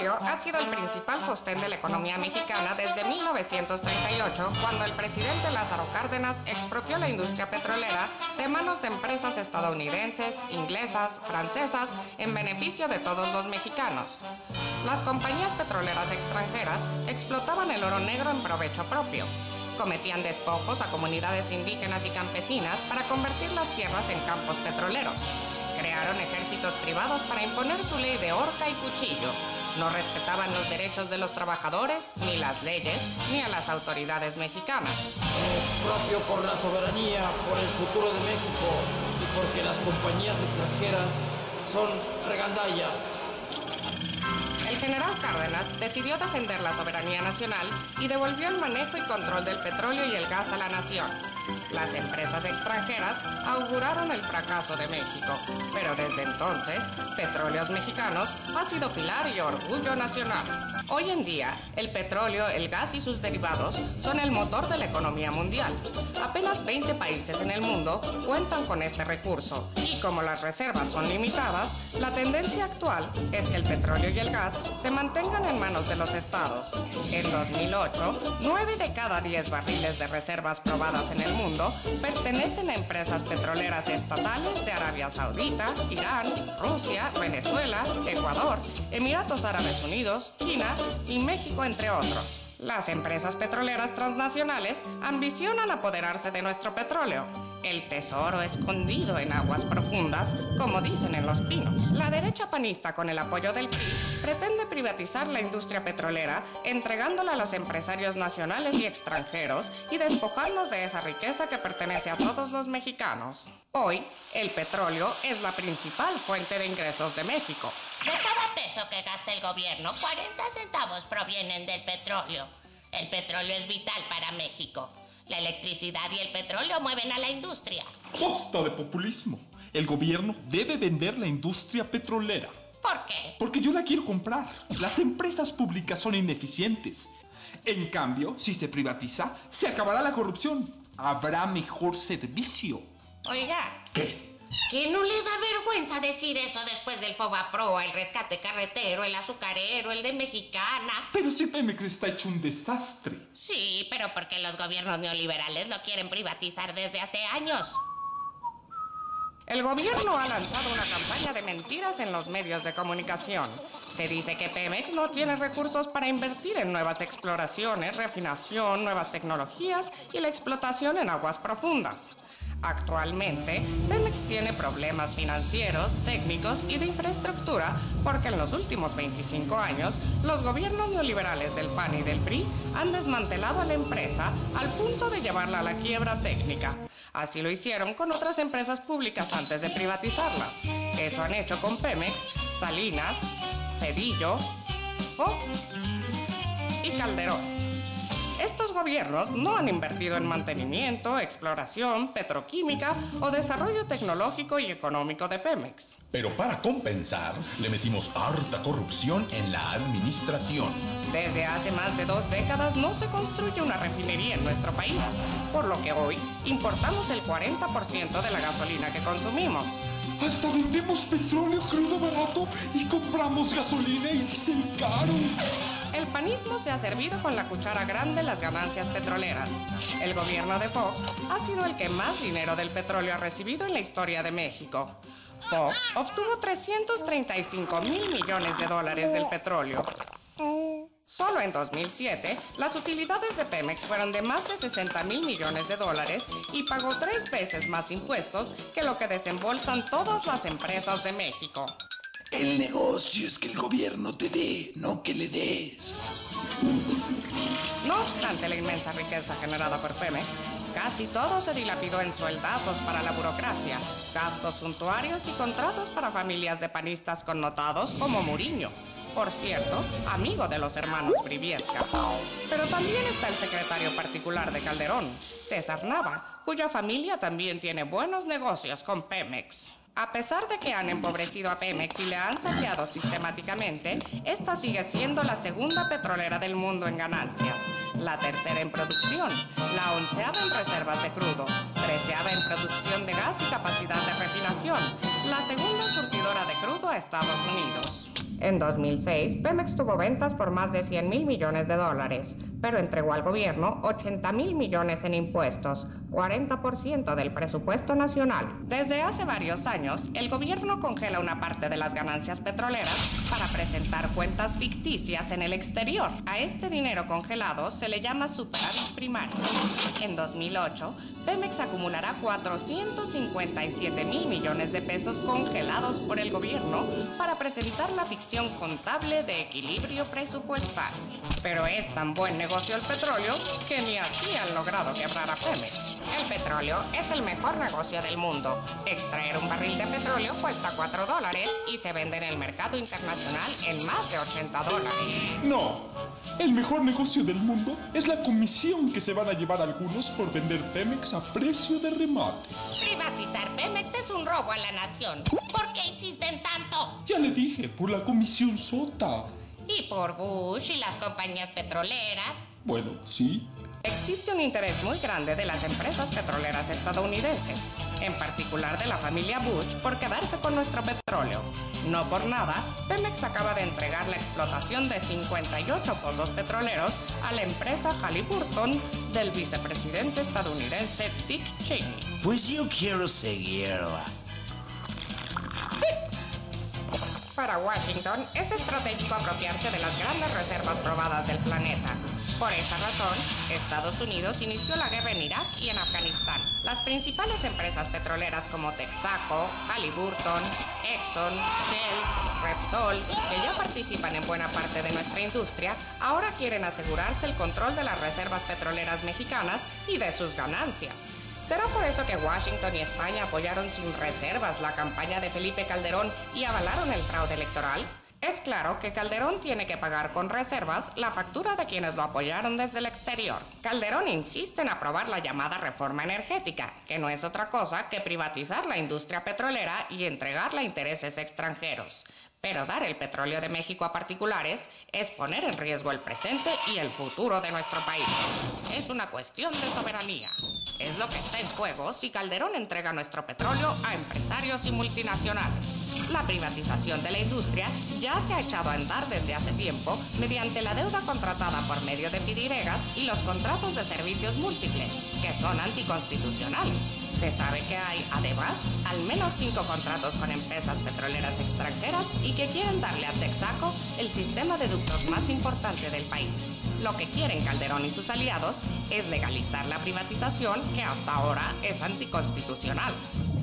petróleo ha sido el principal sostén de la economía mexicana desde 1938, cuando el presidente Lázaro Cárdenas expropió la industria petrolera de manos de empresas estadounidenses, inglesas, francesas, en beneficio de todos los mexicanos. Las compañías petroleras extranjeras explotaban el oro negro en provecho propio. Cometían despojos a comunidades indígenas y campesinas para convertir las tierras en campos petroleros. Crearon ejércitos privados para imponer su ley de horca y cuchillo. No respetaban los derechos de los trabajadores, ni las leyes, ni a las autoridades mexicanas. Expropio por la soberanía, por el futuro de México y porque las compañías extranjeras son regandallas. El general Cárdenas decidió defender la soberanía nacional y devolvió el manejo y control del petróleo y el gas a la nación. Las empresas extranjeras auguraron el fracaso de México, pero desde entonces, Petróleos Mexicanos ha sido pilar y orgullo nacional. Hoy en día, el petróleo, el gas y sus derivados son el motor de la economía mundial. Apenas 20 países en el mundo cuentan con este recurso, y como las reservas son limitadas, la tendencia actual es que el petróleo y el gas se mantengan en manos de los estados. En 2008, 9 de cada 10 barriles de reservas probadas en el mundo pertenecen a empresas petroleras estatales de Arabia Saudita, Irán, Rusia, Venezuela, Ecuador, Emiratos Árabes Unidos, China y México, entre otros. Las empresas petroleras transnacionales ambicionan apoderarse de nuestro petróleo, el tesoro escondido en aguas profundas, como dicen en Los Pinos. La derecha panista, con el apoyo del PRI, pretende privatizar la industria petrolera, entregándola a los empresarios nacionales y extranjeros y despojarnos de esa riqueza que pertenece a todos los mexicanos. Hoy, el petróleo es la principal fuente de ingresos de México. De cada peso que gasta el gobierno, 40 centavos provienen del petróleo. El petróleo es vital para México. La electricidad y el petróleo mueven a la industria. ¡Basta de populismo! El gobierno debe vender la industria petrolera. ¿Por qué? Porque yo la quiero comprar. Las empresas públicas son ineficientes. En cambio, si se privatiza, se acabará la corrupción. Habrá mejor servicio. Oiga. ¿Qué? ¿Que no le da vergüenza decir eso después del Fobaproa, el rescate carretero, el azucarero, el de Mexicana? Pero si Pemex está hecho un desastre. Sí, pero porque los gobiernos neoliberales lo quieren privatizar desde hace años. El gobierno ha lanzado una campaña de mentiras en los medios de comunicación. Se dice que Pemex no tiene recursos para invertir en nuevas exploraciones, refinación, nuevas tecnologías y la explotación en aguas profundas. Actualmente, Pemex tiene problemas financieros, técnicos y de infraestructura porque en los últimos 25 años, los gobiernos neoliberales del PAN y del PRI han desmantelado a la empresa al punto de llevarla a la quiebra técnica. Así lo hicieron con otras empresas públicas antes de privatizarlas. Eso han hecho con Pemex, Salinas, Cedillo, Fox y Calderón. Estos gobiernos no han invertido en mantenimiento, exploración, petroquímica o desarrollo tecnológico y económico de Pemex. Pero para compensar, le metimos harta corrupción en la administración. Desde hace más de 2 décadas no se construye una refinería en nuestro país, por lo que hoy importamos el 40% de la gasolina que consumimos. Hasta vendemos petróleo crudo barato y compramos gasolina y diésel caros. El panismo se ha servido con la cuchara grande las ganancias petroleras. El gobierno de Fox ha sido el que más dinero del petróleo ha recibido en la historia de México. Fox obtuvo 335,000 millones de dólares del petróleo. Solo en 2007, las utilidades de Pemex fueron de más de 60,000 millones de dólares y pagó 3 veces más impuestos que lo que desembolsan todas las empresas de México. El negocio es que el gobierno te dé, no que le des. No obstante la inmensa riqueza generada por Pemex, casi todo se dilapidó en sueldazos para la burocracia, gastos suntuarios y contratos para familias de panistas connotados como Muriño. Por cierto, amigo de los hermanos Briviesca. Pero también está el secretario particular de Calderón, César Nava, cuya familia también tiene buenos negocios con Pemex. A pesar de que han empobrecido a Pemex y le han saqueado sistemáticamente, esta sigue siendo la segunda petrolera del mundo en ganancias, la tercera en producción, la 11ª en reservas de crudo, 13ª en producción de gas y capacidad de refinación, la segunda surtidora de crudo a Estados Unidos. En 2006, Pemex tuvo ventas por más de 100.000 millones de dólares, pero entregó al gobierno 80.000 millones en impuestos, 40% del presupuesto nacional. Desde hace varios años, el gobierno congela una parte de las ganancias petroleras para presentar cuentas ficticias en el exterior. A este dinero congelado se le llama superávit primario. En 2008, Pemex acumulará 457.000 millones de pesos congelados por el gobierno para presentar la ficción contable de equilibrio presupuestal. Pero es tan buen negocio el petróleo que ni así han logrado quebrar a Pemex. El petróleo es el mejor negocio del mundo. Extraer un barril de petróleo cuesta $4 y se vende en el mercado internacional en más de $80. No, el mejor negocio del mundo es la comisión que se van a llevar algunos por vender Pemex a precio de remate. Privatizar Pemex es un robo a la nación. ¿Por qué insisten tanto? Ya le dije, por la comisión sota. ¿Y por Bush y las compañías petroleras? Bueno, sí. Existe un interés muy grande de las empresas petroleras estadounidenses, en particular de la familia Bush, por quedarse con nuestro petróleo. No por nada, Pemex acaba de entregar la explotación de 58 pozos petroleros a la empresa Halliburton del vicepresidente estadounidense Dick Cheney. Pues yo quiero seguirla. Para Washington, es estratégico apropiarse de las grandes reservas probadas del planeta. Por esa razón, Estados Unidos inició la guerra en Irak y en Afganistán. Las principales empresas petroleras como Texaco, Halliburton, Exxon, Shell, Repsol, que ya participan en buena parte de nuestra industria, ahora quieren asegurarse el control de las reservas petroleras mexicanas y de sus ganancias. ¿Será por eso que Washington y España apoyaron sin reservas la campaña de Felipe Calderón y avalaron el fraude electoral? Es claro que Calderón tiene que pagar con reservas la factura de quienes lo apoyaron desde el exterior. Calderón insiste en aprobar la llamada reforma energética, que no es otra cosa que privatizar la industria petrolera y entregarla a intereses extranjeros. Pero dar el petróleo de México a particulares es poner en riesgo el presente y el futuro de nuestro país. Es una cuestión de soberanía. Es lo que está en juego si Calderón entrega nuestro petróleo a empresarios y multinacionales. La privatización de la industria ya se ha echado a andar desde hace tiempo mediante la deuda contratada por medio de pidiregas y los contratos de servicios múltiples, que son anticonstitucionales. Se sabe que hay, además, al menos 5 contratos con empresas petroleras extranjeras y que quieren darle a Texaco el sistema de ductos más importante del país. Lo que quieren Calderón y sus aliados es legalizar la privatización, que hasta ahora es anticonstitucional.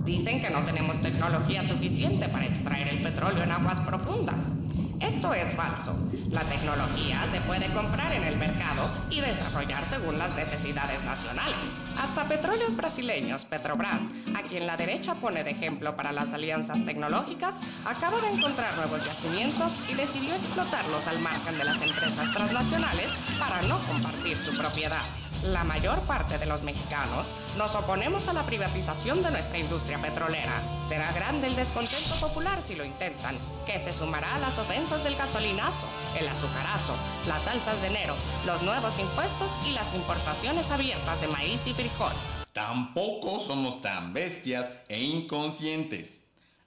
Dicen que no tenemos tecnología suficiente para extraer el petróleo en aguas profundas. Esto es falso. La tecnología se puede comprar en el mercado y desarrollar según las necesidades nacionales. Hasta Petróleos Brasileños, Petrobras, a quien la derecha pone de ejemplo para las alianzas tecnológicas, acaba de encontrar nuevos yacimientos y decidió explotarlos al margen de las empresas transnacionales para no compartir su propiedad. La mayor parte de los mexicanos nos oponemos a la privatización de nuestra industria petrolera. Será grande el descontento popular si lo intentan, que se sumará a las ofensas del gasolinazo, el azucarazo, las salsas de enero, los nuevos impuestos y las importaciones abiertas de maíz y frijol. Tampoco somos tan bestias e inconscientes.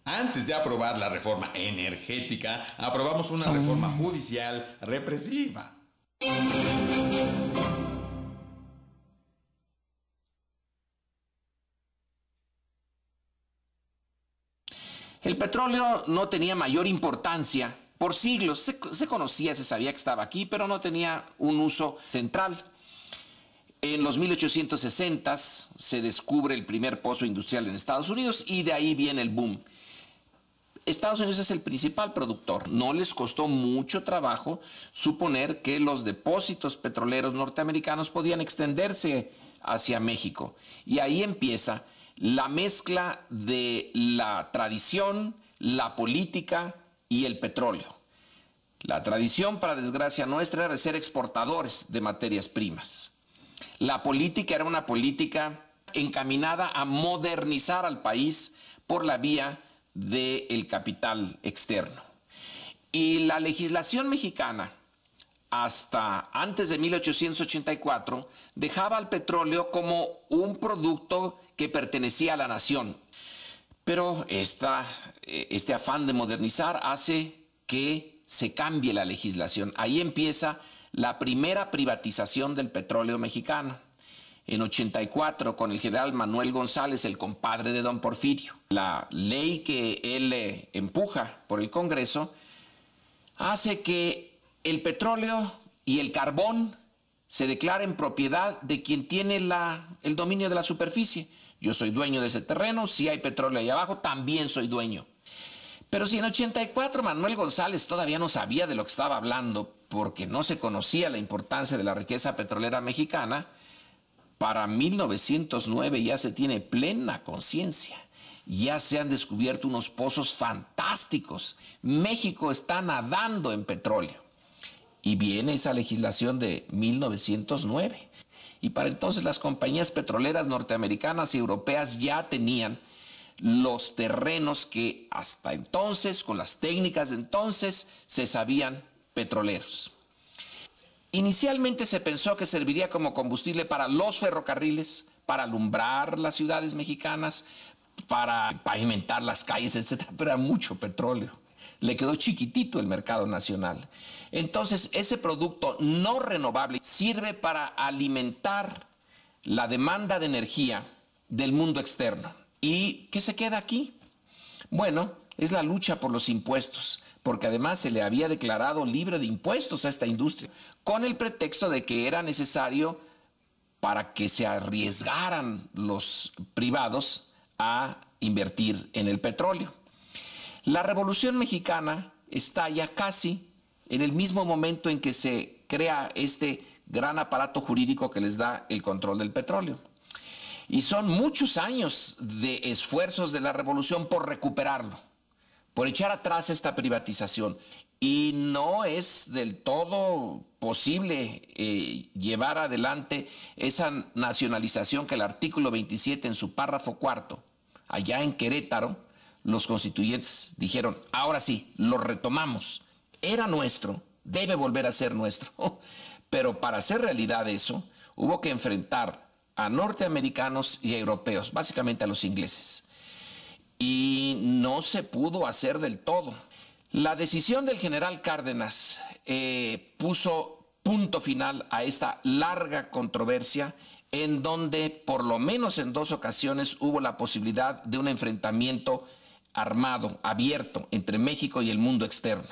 Antes de aprobar la reforma energética, aprobamos una reforma judicial represiva. El petróleo no tenía mayor importancia por siglos. Se conocía, se sabía que estaba aquí, pero no tenía un uso central. En los 1860s se descubre el primer pozo industrial en Estados Unidos y de ahí viene el boom. Estados Unidos es el principal productor. No les costó mucho trabajo suponer que los depósitos petroleros norteamericanos podían extenderse hacia México. Y ahí empieza la mezcla de la tradición, la política y el petróleo. La tradición, para desgracia nuestra, era ser exportadores de materias primas. La política era una política encaminada a modernizar al país por la vía del capital externo. Y la legislación mexicana, hasta antes de 1884, dejaba al petróleo como un producto que pertenecía a la nación. Pero este afán de modernizar hace que se cambie la legislación. Ahí empieza la primera privatización del petróleo mexicano. En 84, con el general Manuel González, el compadre de don Porfirio. La ley que él empuja por el Congreso hace que el petróleo y el carbón se declaren propiedad de quien tiene el dominio de la superficie. Yo soy dueño de ese terreno, si hay petróleo ahí abajo, también soy dueño. Pero si en 84 Manuel González todavía no sabía de lo que estaba hablando, porque no se conocía la importancia de la riqueza petrolera mexicana, para 1909 ya se tiene plena conciencia. Ya se han descubierto unos pozos fantásticos. México está nadando en petróleo. Y viene esa legislación de 1909. Y para entonces las compañías petroleras norteamericanas y europeas ya tenían los terrenos que hasta entonces, con las técnicas de entonces, se sabían petroleros. Inicialmente se pensó que serviría como combustible para los ferrocarriles, para alumbrar las ciudades mexicanas, para pavimentar las calles, etc. Pero era mucho petróleo. Le quedó chiquitito el mercado nacional. Entonces, ese producto no renovable sirve para alimentar la demanda de energía del mundo externo. ¿Y qué se queda aquí? Bueno, es la lucha por los impuestos, porque además se le había declarado libre de impuestos a esta industria, con el pretexto de que era necesario para que se arriesgaran los privados a invertir en el petróleo. La Revolución Mexicana está ya casi en el mismo momento en que se crea este gran aparato jurídico que les da el control del petróleo. Y son muchos años de esfuerzos de la Revolución por recuperarlo, por echar atrás esta privatización. Y no es del todo posible llevar adelante esa nacionalización que el artículo 27 en su párrafo cuarto, allá en Querétaro, los constituyentes dijeron, ahora sí, lo retomamos. Era nuestro, debe volver a ser nuestro. Pero para hacer realidad eso, hubo que enfrentar a norteamericanos y a europeos, básicamente a los ingleses. Y no se pudo hacer del todo. La decisión del general Cárdenas puso punto final a esta larga controversia en donde por lo menos en 2 ocasiones hubo la posibilidad de un enfrentamiento armado, abierto, entre México y el mundo externo.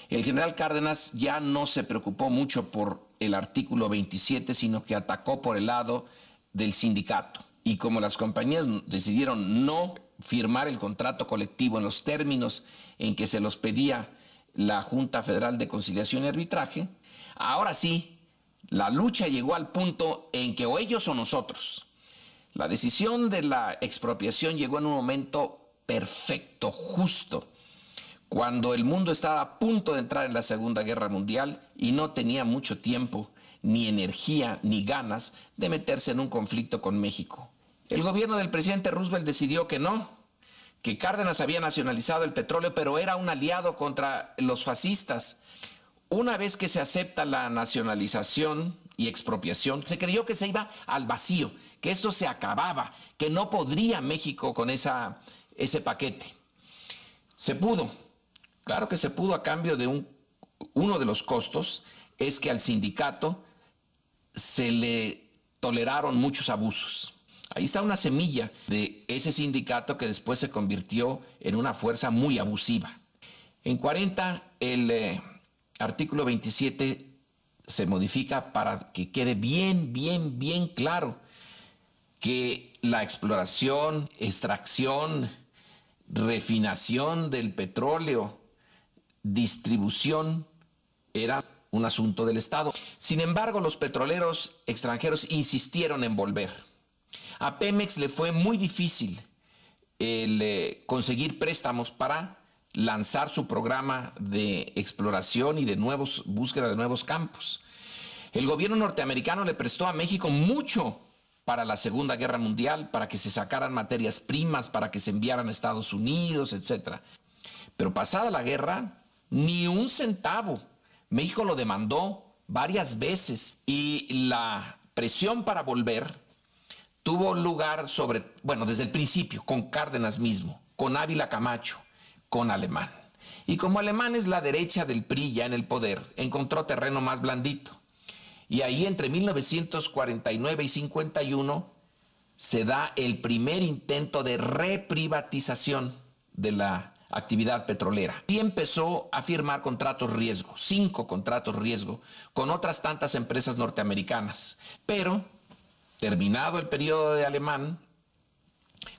El general Cárdenas ya no se preocupó mucho por el artículo 27, sino que atacó por el lado del sindicato. Y como las compañías decidieron no firmar el contrato colectivo en los términos en que se los pedía la Junta Federal de Conciliación y Arbitraje, ahora sí, la lucha llegó al punto en que o ellos o nosotros. La decisión de la expropiación llegó en un momento perfecto, justo, cuando el mundo estaba a punto de entrar en la Segunda Guerra Mundial y no tenía mucho tiempo, ni energía, ni ganas de meterse en un conflicto con México. El gobierno del presidente Roosevelt decidió que no, que Cárdenas había nacionalizado el petróleo, pero era un aliado contra los fascistas. Una vez que se acepta la nacionalización y expropiación, se creyó que se iba al vacío, que esto se acababa, que no podría México con ese paquete. Se pudo, claro que se pudo a cambio de uno de los costos, es que al sindicato se le toleraron muchos abusos. Ahí está una semilla de ese sindicato que después se convirtió en una fuerza muy abusiva. En 40, el artículo 27 se modifica para que quede bien claro que la exploración, extracción, refinación del petróleo, distribución, era un asunto del Estado. Sin embargo, los petroleros extranjeros insistieron en volver. A Pemex le fue muy difícil conseguir préstamos para lanzar su programa de exploración y de búsqueda de nuevos campos. El gobierno norteamericano le prestó a México mucho para la Segunda Guerra Mundial, para que se sacaran materias primas, para que se enviaran a Estados Unidos, etc. Pero pasada la guerra, ni un centavo. México lo demandó varias veces y la presión para volver tuvo lugar desde el principio, con Cárdenas mismo, con Ávila Camacho, con Alemán. Y como alemanes, la derecha del PRI ya en el poder encontró terreno más blandito. Y ahí entre 1949 y 51 se da el primer intento de reprivatización de la actividad petrolera. Y empezó a firmar contratos riesgo, 5 contratos riesgo, con otras tantas empresas norteamericanas. Pero, terminado el periodo de Alemán,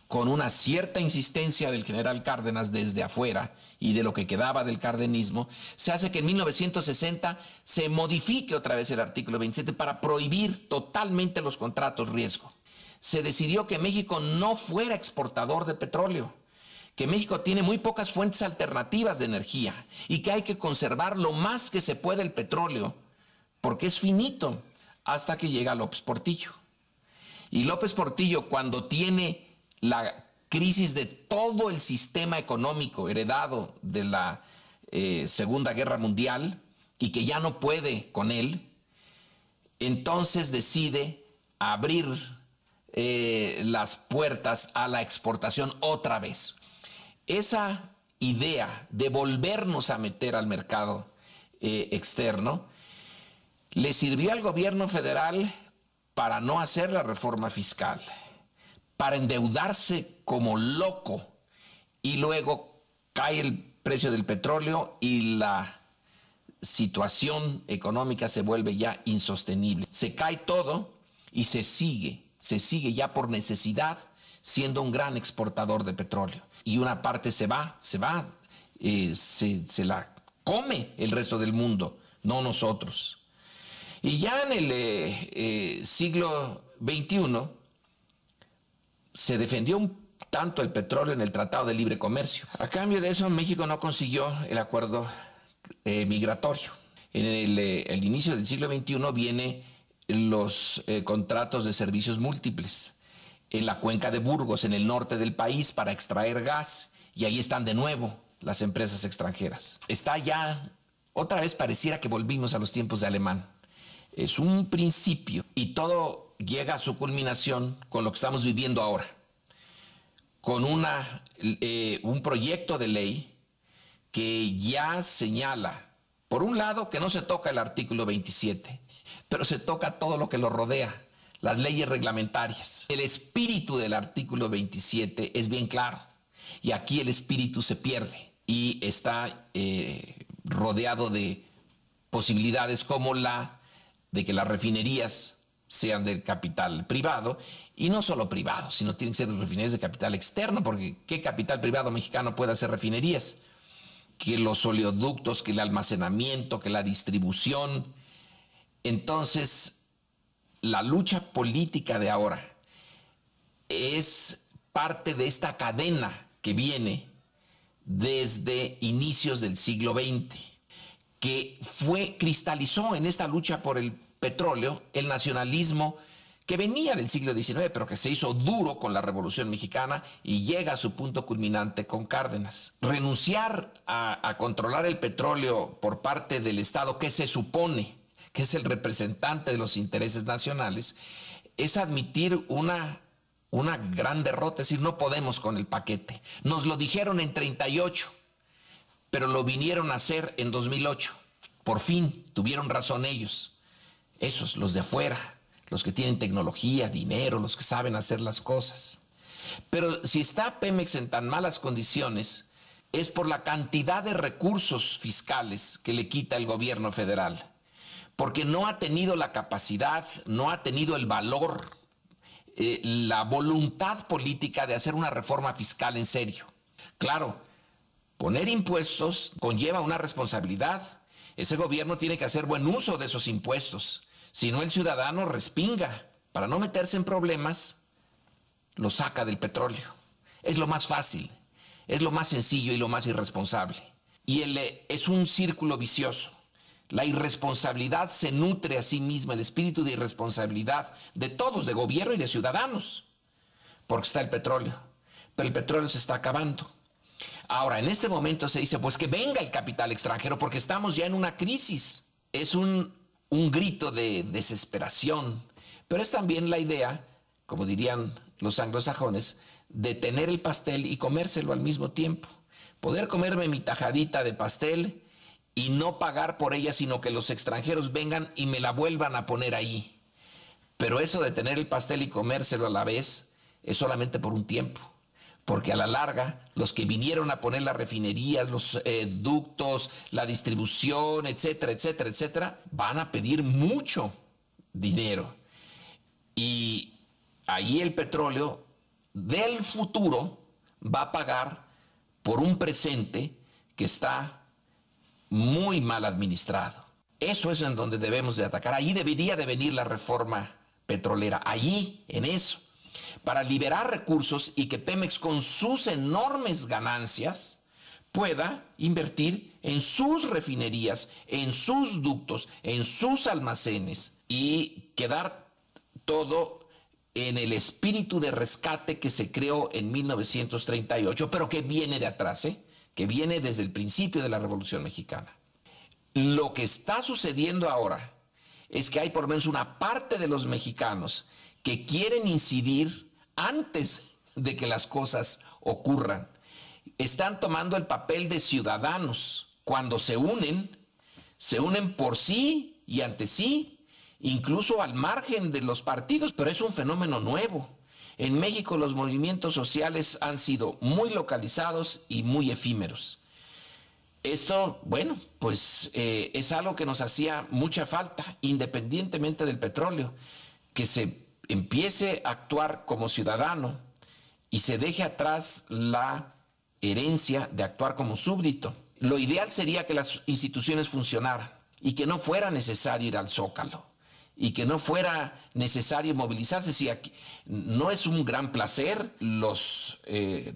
con una cierta insistencia del general Cárdenas desde afuera y de lo que quedaba del cardenismo, se hace que en 1960 se modifique otra vez el artículo 27 para prohibir totalmente los contratos riesgo. Se decidió que México no fuera exportador de petróleo, que México tiene muy pocas fuentes alternativas de energía y que hay que conservar lo más que se puede el petróleo, porque es finito, hasta que llega López Portillo. Y López Portillo, cuando tiene la crisis de todo el sistema económico heredado de la Segunda Guerra Mundial y que ya no puede con él, entonces decide abrir las puertas a la exportación otra vez. Esa idea de volvernos a meter al mercado externo le sirvió al gobierno federal para no hacer la reforma fiscal, para endeudarse como loco, y luego cae el precio del petróleo y la situación económica se vuelve ya insostenible. Se cae todo y se sigue ya por necesidad siendo un gran exportador de petróleo. Y una parte se la come el resto del mundo, no nosotros. Y ya en el siglo XXI se defendió un tanto el petróleo en el Tratado de Libre Comercio. A cambio de eso, México no consiguió el acuerdo migratorio. En el inicio del siglo XXI vienen los contratos de servicios múltiples en la cuenca de Burgos, en el norte del país, para extraer gas, y ahí están de nuevo las empresas extranjeras. Está ya, otra vez pareciera que volvimos a los tiempos de Alemán. Es un principio y todo llega a su culminación con lo que estamos viviendo ahora, con un proyecto de ley que ya señala, por un lado, que no se toca el artículo 27, pero se toca todo lo que lo rodea, las leyes reglamentarias. El espíritu del artículo 27 es bien claro, y aquí el espíritu se pierde y está rodeado de posibilidades como la de que las refinerías sean del capital privado, y no solo privado, sino tienen que ser refinerías de capital externo, porque ¿qué capital privado mexicano puede hacer refinerías? Que los oleoductos, que el almacenamiento, que la distribución. Entonces, la lucha política de ahora es parte de esta cadena que viene desde inicios del siglo XX, que cristalizó en esta lucha por el petróleo el nacionalismo que venía del siglo XIX, pero que se hizo duro con la Revolución Mexicana y llega a su punto culminante con Cárdenas. Renunciar a controlar el petróleo por parte del Estado, que se supone que es el representante de los intereses nacionales, es admitir una gran derrota, es decir, no podemos con el paquete. Nos lo dijeron en 38, pero lo vinieron a hacer en 2008. Por fin tuvieron razón ellos, esos, los de afuera, los que tienen tecnología, dinero, los que saben hacer las cosas. Pero si está Pemex en tan malas condiciones, es por la cantidad de recursos fiscales que le quita el gobierno federal, porque no ha tenido la capacidad, no ha tenido el valor, la voluntad política de hacer una reforma fiscal en serio. Claro, poner impuestos conlleva una responsabilidad. Ese gobierno tiene que hacer buen uso de esos impuestos. Si no, el ciudadano respinga. Para no meterse en problemas, lo saca del petróleo. Es lo más fácil, es lo más sencillo y lo más irresponsable. Y es un círculo vicioso. La irresponsabilidad se nutre a sí misma, el espíritu de irresponsabilidad de todos, de gobierno y de ciudadanos, porque está el petróleo. Pero el petróleo se está acabando. Ahora, en este momento se dice, pues que venga el capital extranjero, porque estamos ya en una crisis. Es un grito de desesperación, pero es también la idea, como dirían los anglosajones, de tener el pastel y comérselo al mismo tiempo, poder comerme mi tajadita de pastel y no pagar por ella, sino que los extranjeros vengan y me la vuelvan a poner ahí. Pero eso de tener el pastel y comérselo a la vez es solamente por un tiempo, porque a la larga los que vinieron a poner las refinerías, los ductos, la distribución, etcétera, etcétera, etcétera, van a pedir mucho dinero. Y ahí el petróleo del futuro va a pagar por un presente que está muy mal administrado. Eso es en donde debemos de atacar. Ahí debería de venir la reforma petrolera, allí, en eso, para liberar recursos y que Pemex, con sus enormes ganancias, pueda invertir en sus refinerías, en sus ductos, en sus almacenes y quedar todo en el espíritu de rescate que se creó en 1938, pero que viene de atrás, que viene desde el principio de la Revolución Mexicana. Lo que está sucediendo ahora es que hay por lo menos una parte de los mexicanos que quieren incidir antes de que las cosas ocurran. Están tomando el papel de ciudadanos. Cuando se unen por sí y ante sí, incluso al margen de los partidos, pero es un fenómeno nuevo. En México los movimientos sociales han sido muy localizados y muy efímeros. Esto, bueno, pues es algo que nos hacía mucha falta, independientemente del petróleo, que se empiece a actuar como ciudadano y se deje atrás la herencia de actuar como súbdito. Lo ideal sería que las instituciones funcionaran y que no fuera necesario ir al Zócalo y que no fuera necesario movilizarse. Si aquí no es un gran placer, los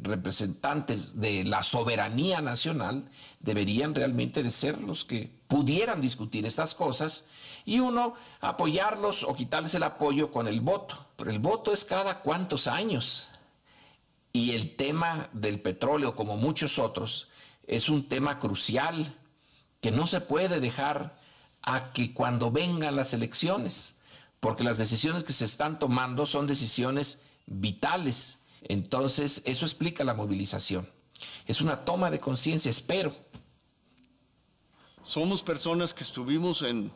representantes de la soberanía nacional deberían realmente de ser los que pudieran discutir estas cosas y uno apoyarlos o quitarles el apoyo con el voto. Pero el voto es cada cuántos años. Y el tema del petróleo, como muchos otros, es un tema crucial que no se puede dejar a que cuando vengan las elecciones, porque las decisiones que se están tomando son decisiones vitales. Entonces, eso explica la movilización. Es una toma de conciencia, espero. Somos personas que estuvimos en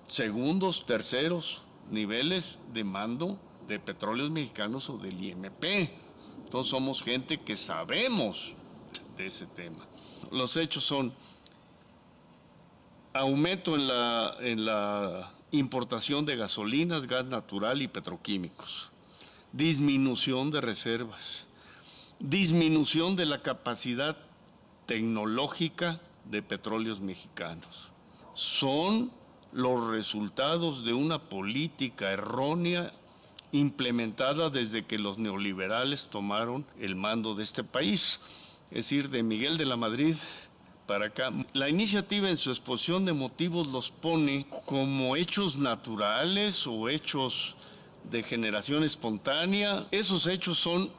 segundos, terceros niveles de mando de Petróleos Mexicanos o del IMP. Entonces somos gente que sabemos de ese tema. Los hechos son aumento en la importación de gasolinas, gas natural y petroquímicos, disminución de reservas, disminución de la capacidad tecnológica de Petróleos Mexicanos. Son los resultados de una política errónea implementada desde que los neoliberales tomaron el mando de este país, es decir, de Miguel de la Madrid para acá. La iniciativa en su exposición de motivos los pone como hechos naturales o hechos de generación espontánea. Esos hechos son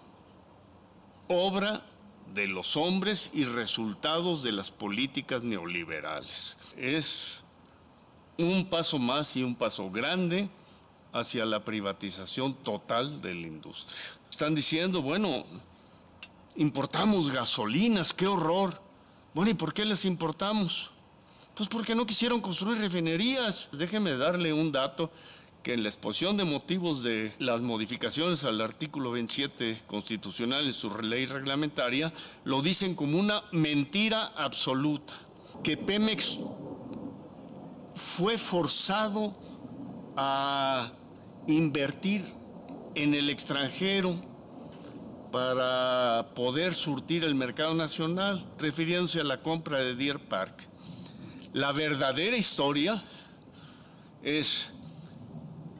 obra de los hombres y resultados de las políticas neoliberales. Es un paso más y un paso grande hacia la privatización total de la industria. Están diciendo, bueno, importamos gasolinas, qué horror. Bueno, ¿y por qué las importamos? Pues porque no quisieron construir refinerías. Déjeme darle un dato que en la exposición de motivos de las modificaciones al artículo 27 constitucional en su ley reglamentaria, lo dicen como una mentira absoluta, que Pemex fue forzado a invertir en el extranjero para poder surtir el mercado nacional, refiriéndose a la compra de Deer Park. La verdadera historia es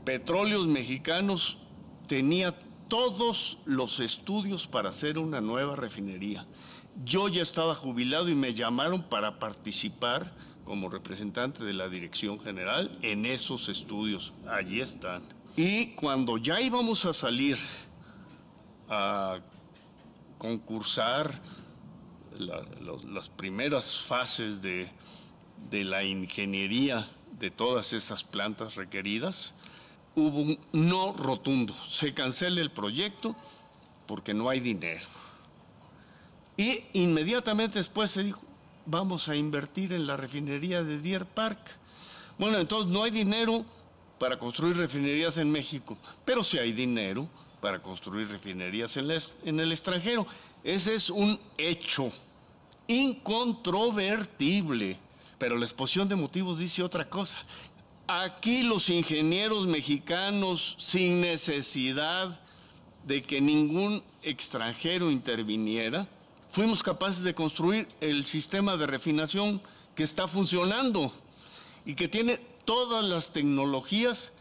Petróleos Mexicanos tenía todos los estudios para hacer una nueva refinería. Yo ya estaba jubilado y me llamaron para participar como representante de la Dirección General en esos estudios. Allí están. Y cuando ya íbamos a salir a concursar las primeras fases de la ingeniería de todas esas plantas requeridas, hubo un no rotundo. Se cancela el proyecto porque no hay dinero. Y inmediatamente después se dijo, vamos a invertir en la refinería de Deer Park. Bueno, entonces no hay dinero para construir refinerías en México, pero sí hay dinero para construir refinerías en el extranjero. Ese es un hecho incontrovertible, pero la exposición de motivos dice otra cosa. Aquí los ingenieros mexicanos, sin necesidad de que ningún extranjero interviniera, fuimos capaces de construir el sistema de refinación que está funcionando y que tiene todas las tecnologías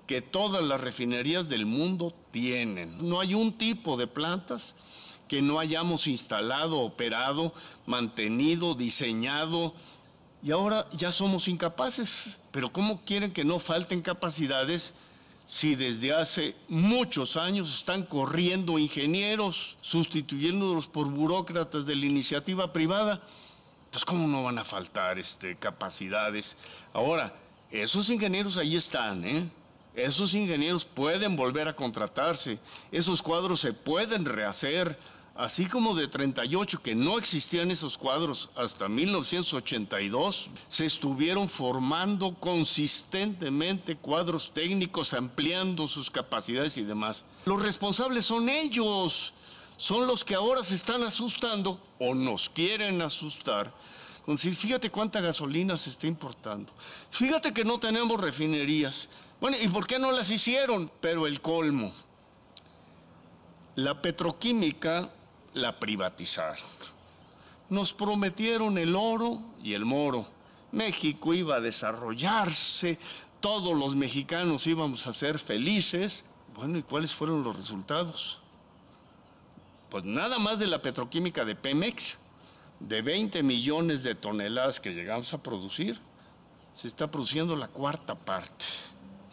que todas las refinerías del mundo tienen. No hay un tipo de plantas que no hayamos instalado, operado, mantenido, diseñado, y ahora ya somos incapaces. Pero ¿cómo quieren que no falten capacidades si desde hace muchos años están corriendo ingenieros, sustituyéndolos por burócratas de la iniciativa privada? Entonces, ¿cómo no van a faltar capacidades? Ahora, esos ingenieros ahí están, ¿eh? Esos ingenieros pueden volver a contratarse, esos cuadros se pueden rehacer, así como de 38, que no existían esos cuadros hasta 1982, se estuvieron formando consistentemente cuadros técnicos, ampliando sus capacidades y demás. Los responsables son ellos, son los que ahora se están asustando o nos quieren asustar. Con decir, fíjate cuánta gasolina se está importando, fíjate que no tenemos refinerías. Bueno, ¿y por qué no las hicieron? Pero el colmo, la petroquímica la privatizaron. Nos prometieron el oro y el moro. México iba a desarrollarse, todos los mexicanos íbamos a ser felices. Bueno, ¿y cuáles fueron los resultados? Pues nada más de la petroquímica de Pemex, de 20 millones de toneladas que llegamos a producir, se está produciendo la cuarta parte.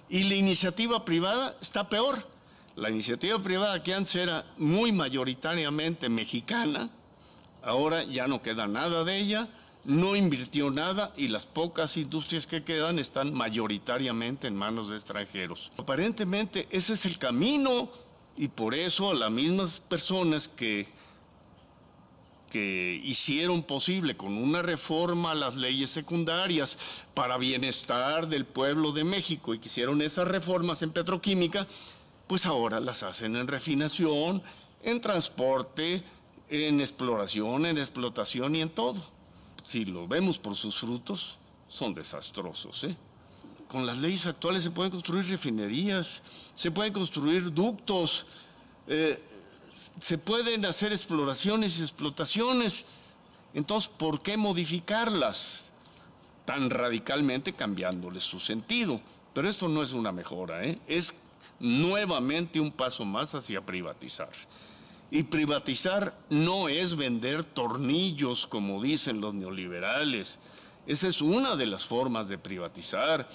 Y la iniciativa privada está peor. La iniciativa privada, que antes era muy mayoritariamente mexicana, ahora ya no queda nada de ella, no invirtió nada y las pocas industrias que quedan están mayoritariamente en manos de extranjeros. Aparentemente ese es el camino y por eso las mismas personas que hicieron posible con una reforma a las leyes secundarias para bienestar del pueblo de México y que hicieron esas reformas en petroquímica, pues ahora las hacen en refinación, en transporte, en exploración, en explotación y en todo. Si lo vemos por sus frutos, son desastrosos, ¿eh? Con las leyes actuales se pueden construir refinerías, se pueden construir ductos, se pueden hacer exploraciones y explotaciones. Entonces, ¿por qué modificarlas tan radicalmente cambiándoles su sentido? Pero esto no es una mejora, ¿eh? Es nuevamente un paso más hacia privatizar. Y privatizar no es vender tornillos, como dicen los neoliberales. Esa es una de las formas de privatizar.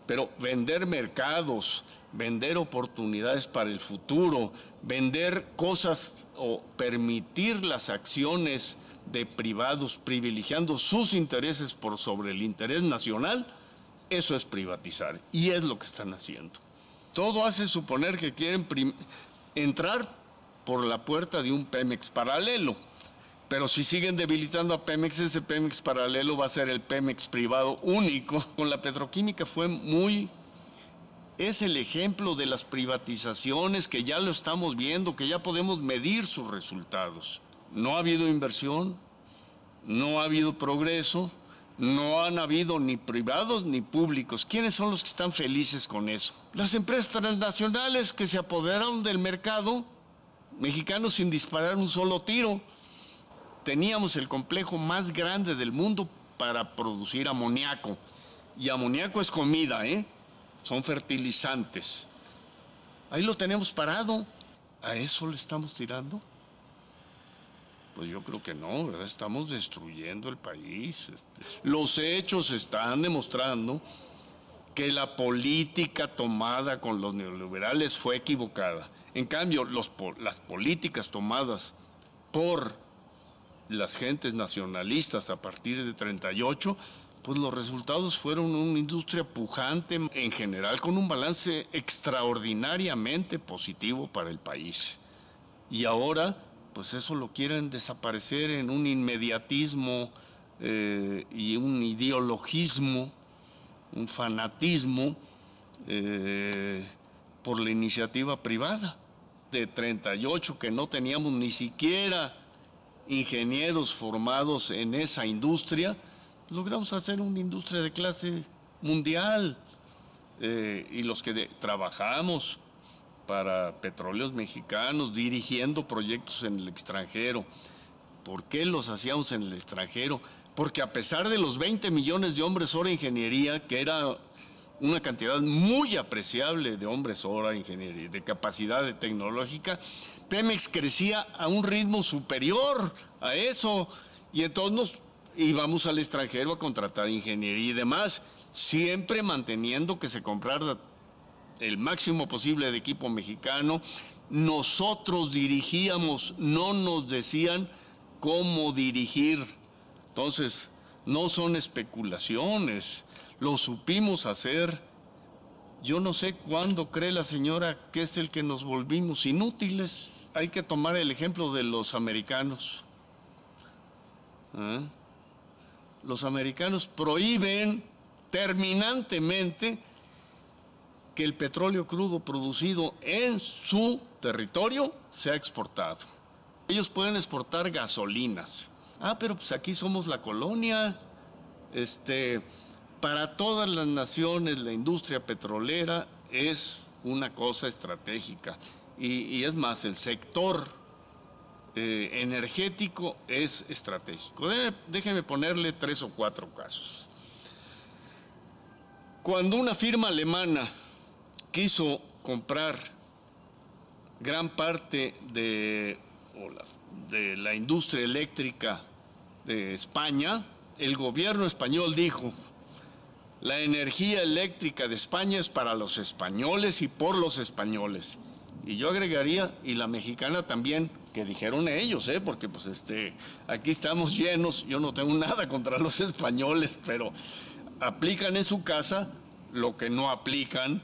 Pero vender mercados, vender oportunidades para el futuro, vender cosas o permitir las acciones de privados privilegiando sus intereses por sobre el interés nacional, eso es privatizar y es lo que están haciendo. Todo hace suponer que quieren entrar por la puerta de un Pemex paralelo. Pero si siguen debilitando a Pemex, ese Pemex paralelo va a ser el Pemex privado único. Con la petroquímica es el ejemplo de las privatizaciones que ya lo estamos viendo, que ya podemos medir sus resultados. No ha habido inversión, no ha habido progreso, no han habido ni privados ni públicos. ¿Quiénes son los que están felices con eso? Las empresas transnacionales que se apoderaron del mercado mexicano sin disparar un solo tiro. Teníamos el complejo más grande del mundo para producir amoníaco. Y amoníaco es comida, ¿eh? Son fertilizantes. Ahí lo tenemos parado. ¿A eso le estamos tirando? Pues yo creo que no, ¿verdad? Estamos destruyendo el país. Los hechos están demostrando que la política tomada con los neoliberales fue equivocada. En cambio, las políticas tomadas por las gentes nacionalistas a partir de 38, pues los resultados fueron una industria pujante en general, con un balance extraordinariamente positivo para el país. Y ahora pues eso lo quieren desaparecer en un inmediatismo y un ideologismo, un fanatismo por la iniciativa privada. De 38 que no teníamos ni siquiera ingenieros formados en esa industria, logramos hacer una industria de clase mundial. Y los que trabajamos para Petróleos Mexicanos, dirigiendo proyectos en el extranjero. ¿Por qué los hacíamos en el extranjero? Porque a pesar de los 20 millones de hombres hora ingeniería, que era una cantidad muy apreciable de hombres hora ingeniería, de capacidad tecnológica, Pemex crecía a un ritmo superior a eso, y entonces nos íbamos al extranjero a contratar ingeniería y demás, siempre manteniendo que se comprara el máximo posible de equipo mexicano. Nosotros dirigíamos, no nos decían cómo dirigir. Entonces, no son especulaciones, lo supimos hacer. Yo no sé cuándo cree la señora que es el que nos volvimos inútiles. Hay que tomar el ejemplo de los americanos. Los americanos prohíben terminantemente que el petróleo crudo producido en su territorio sea exportado. Ellos pueden exportar gasolinas. Pero pues aquí somos la colonia. Para todas las naciones la industria petrolera es una cosa estratégica. Y es más, el sector energético es estratégico. Déjeme ponerle 3 o 4 casos. Cuando una firma alemana quiso comprar gran parte de la industria eléctrica de España, el gobierno español dijo: la energía eléctrica de España es para los españoles y por los españoles. Y yo agregaría, y la mexicana también, que dijeron ellos, porque pues aquí estamos llenos. Yo no tengo nada contra los españoles, pero aplican en su casa lo que no aplican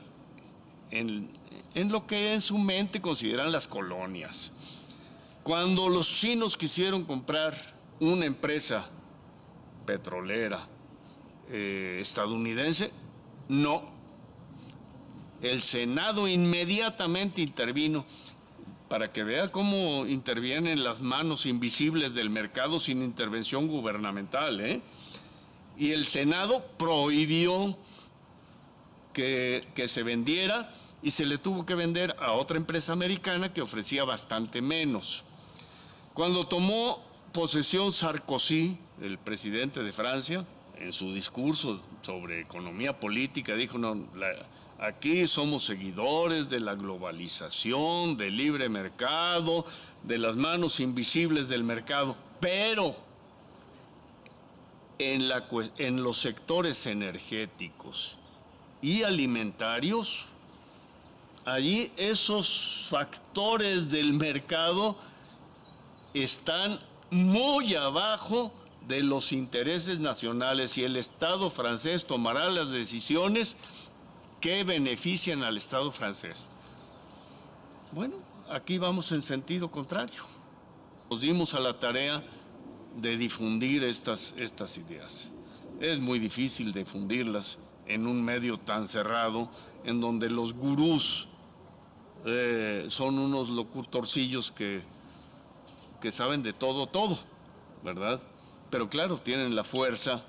en lo que en su mente consideran las colonias. Cuando los chinos quisieron comprar una empresa petrolera estadounidense, no. El Senado inmediatamente intervino, para que vea cómo intervienen las manos invisibles del mercado sin intervención gubernamental, Y el Senado prohibió que se vendiera, y se le tuvo que vender a otra empresa americana que ofrecía bastante menos. Cuando tomó posesión Sarkozy, el presidente de Francia, en su discurso sobre economía política, dijo: no, aquí somos seguidores de la globalización, del libre mercado, de las manos invisibles del mercado, pero en los sectores energéticos y alimentarios, allí esos factores del mercado están muy abajo de los intereses nacionales, y el Estado francés tomará las decisiones que benefician al Estado francés. Bueno, aquí vamos en sentido contrario. Nos dimos a la tarea de difundir estas ideas. Es muy difícil difundirlas en un medio tan cerrado, en donde los gurús son unos locutorcillos que saben de todo, ¿verdad? Pero claro, tienen la fuerza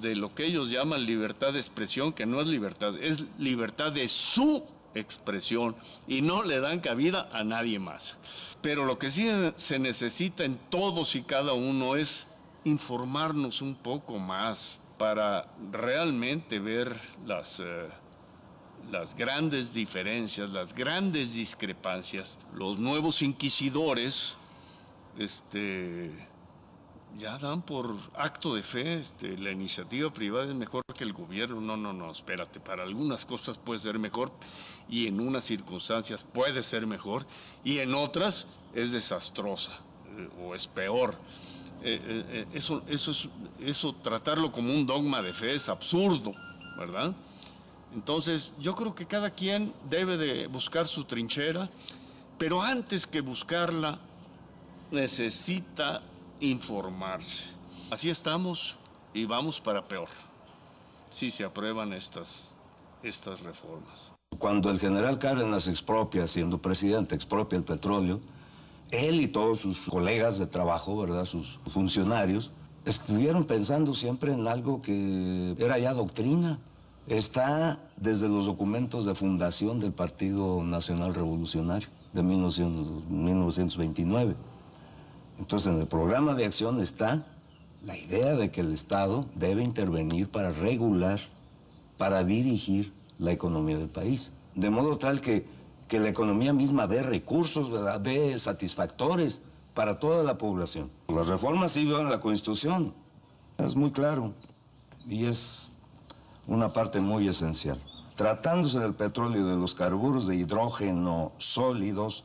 de lo que ellos llaman libertad de expresión, que no es libertad de su expresión, y no le dan cabida a nadie más. Pero lo que sí se necesita en todos y cada uno es informarnos un poco más para realmente ver las grandes diferencias, las grandes discrepancias. Los nuevos inquisidores ya dan por acto de fe, la iniciativa privada es mejor que el gobierno. No, espérate, para algunas cosas puede ser mejor, y en unas circunstancias puede ser mejor, y en otras es desastrosa o es peor. Eso tratarlo como un dogma de fe es absurdo, ¿verdad? Entonces, yo creo que cada quien debe de buscar su trinchera, pero antes que buscarla, necesita informarse. Así estamos y vamos para peor si se aprueban estas reformas. Cuando el general Cárdenas expropia, siendo presidente, expropia el petróleo, él y todos sus colegas de trabajo, ¿verdad?, sus funcionarios, estuvieron pensando siempre en algo que era ya doctrina. Está desde los documentos de fundación del Partido Nacional Revolucionario de 1929. Entonces, en el programa de acción está la idea de que el Estado debe intervenir para regular, para dirigir la economía del país. De modo tal que la economía misma dé recursos, ¿verdad?, dé satisfactores para toda la población. Las reformas sí violan la Constitución, es muy claro, y es una parte muy esencial. Tratándose del petróleo y de los carburos de hidrógeno sólidos,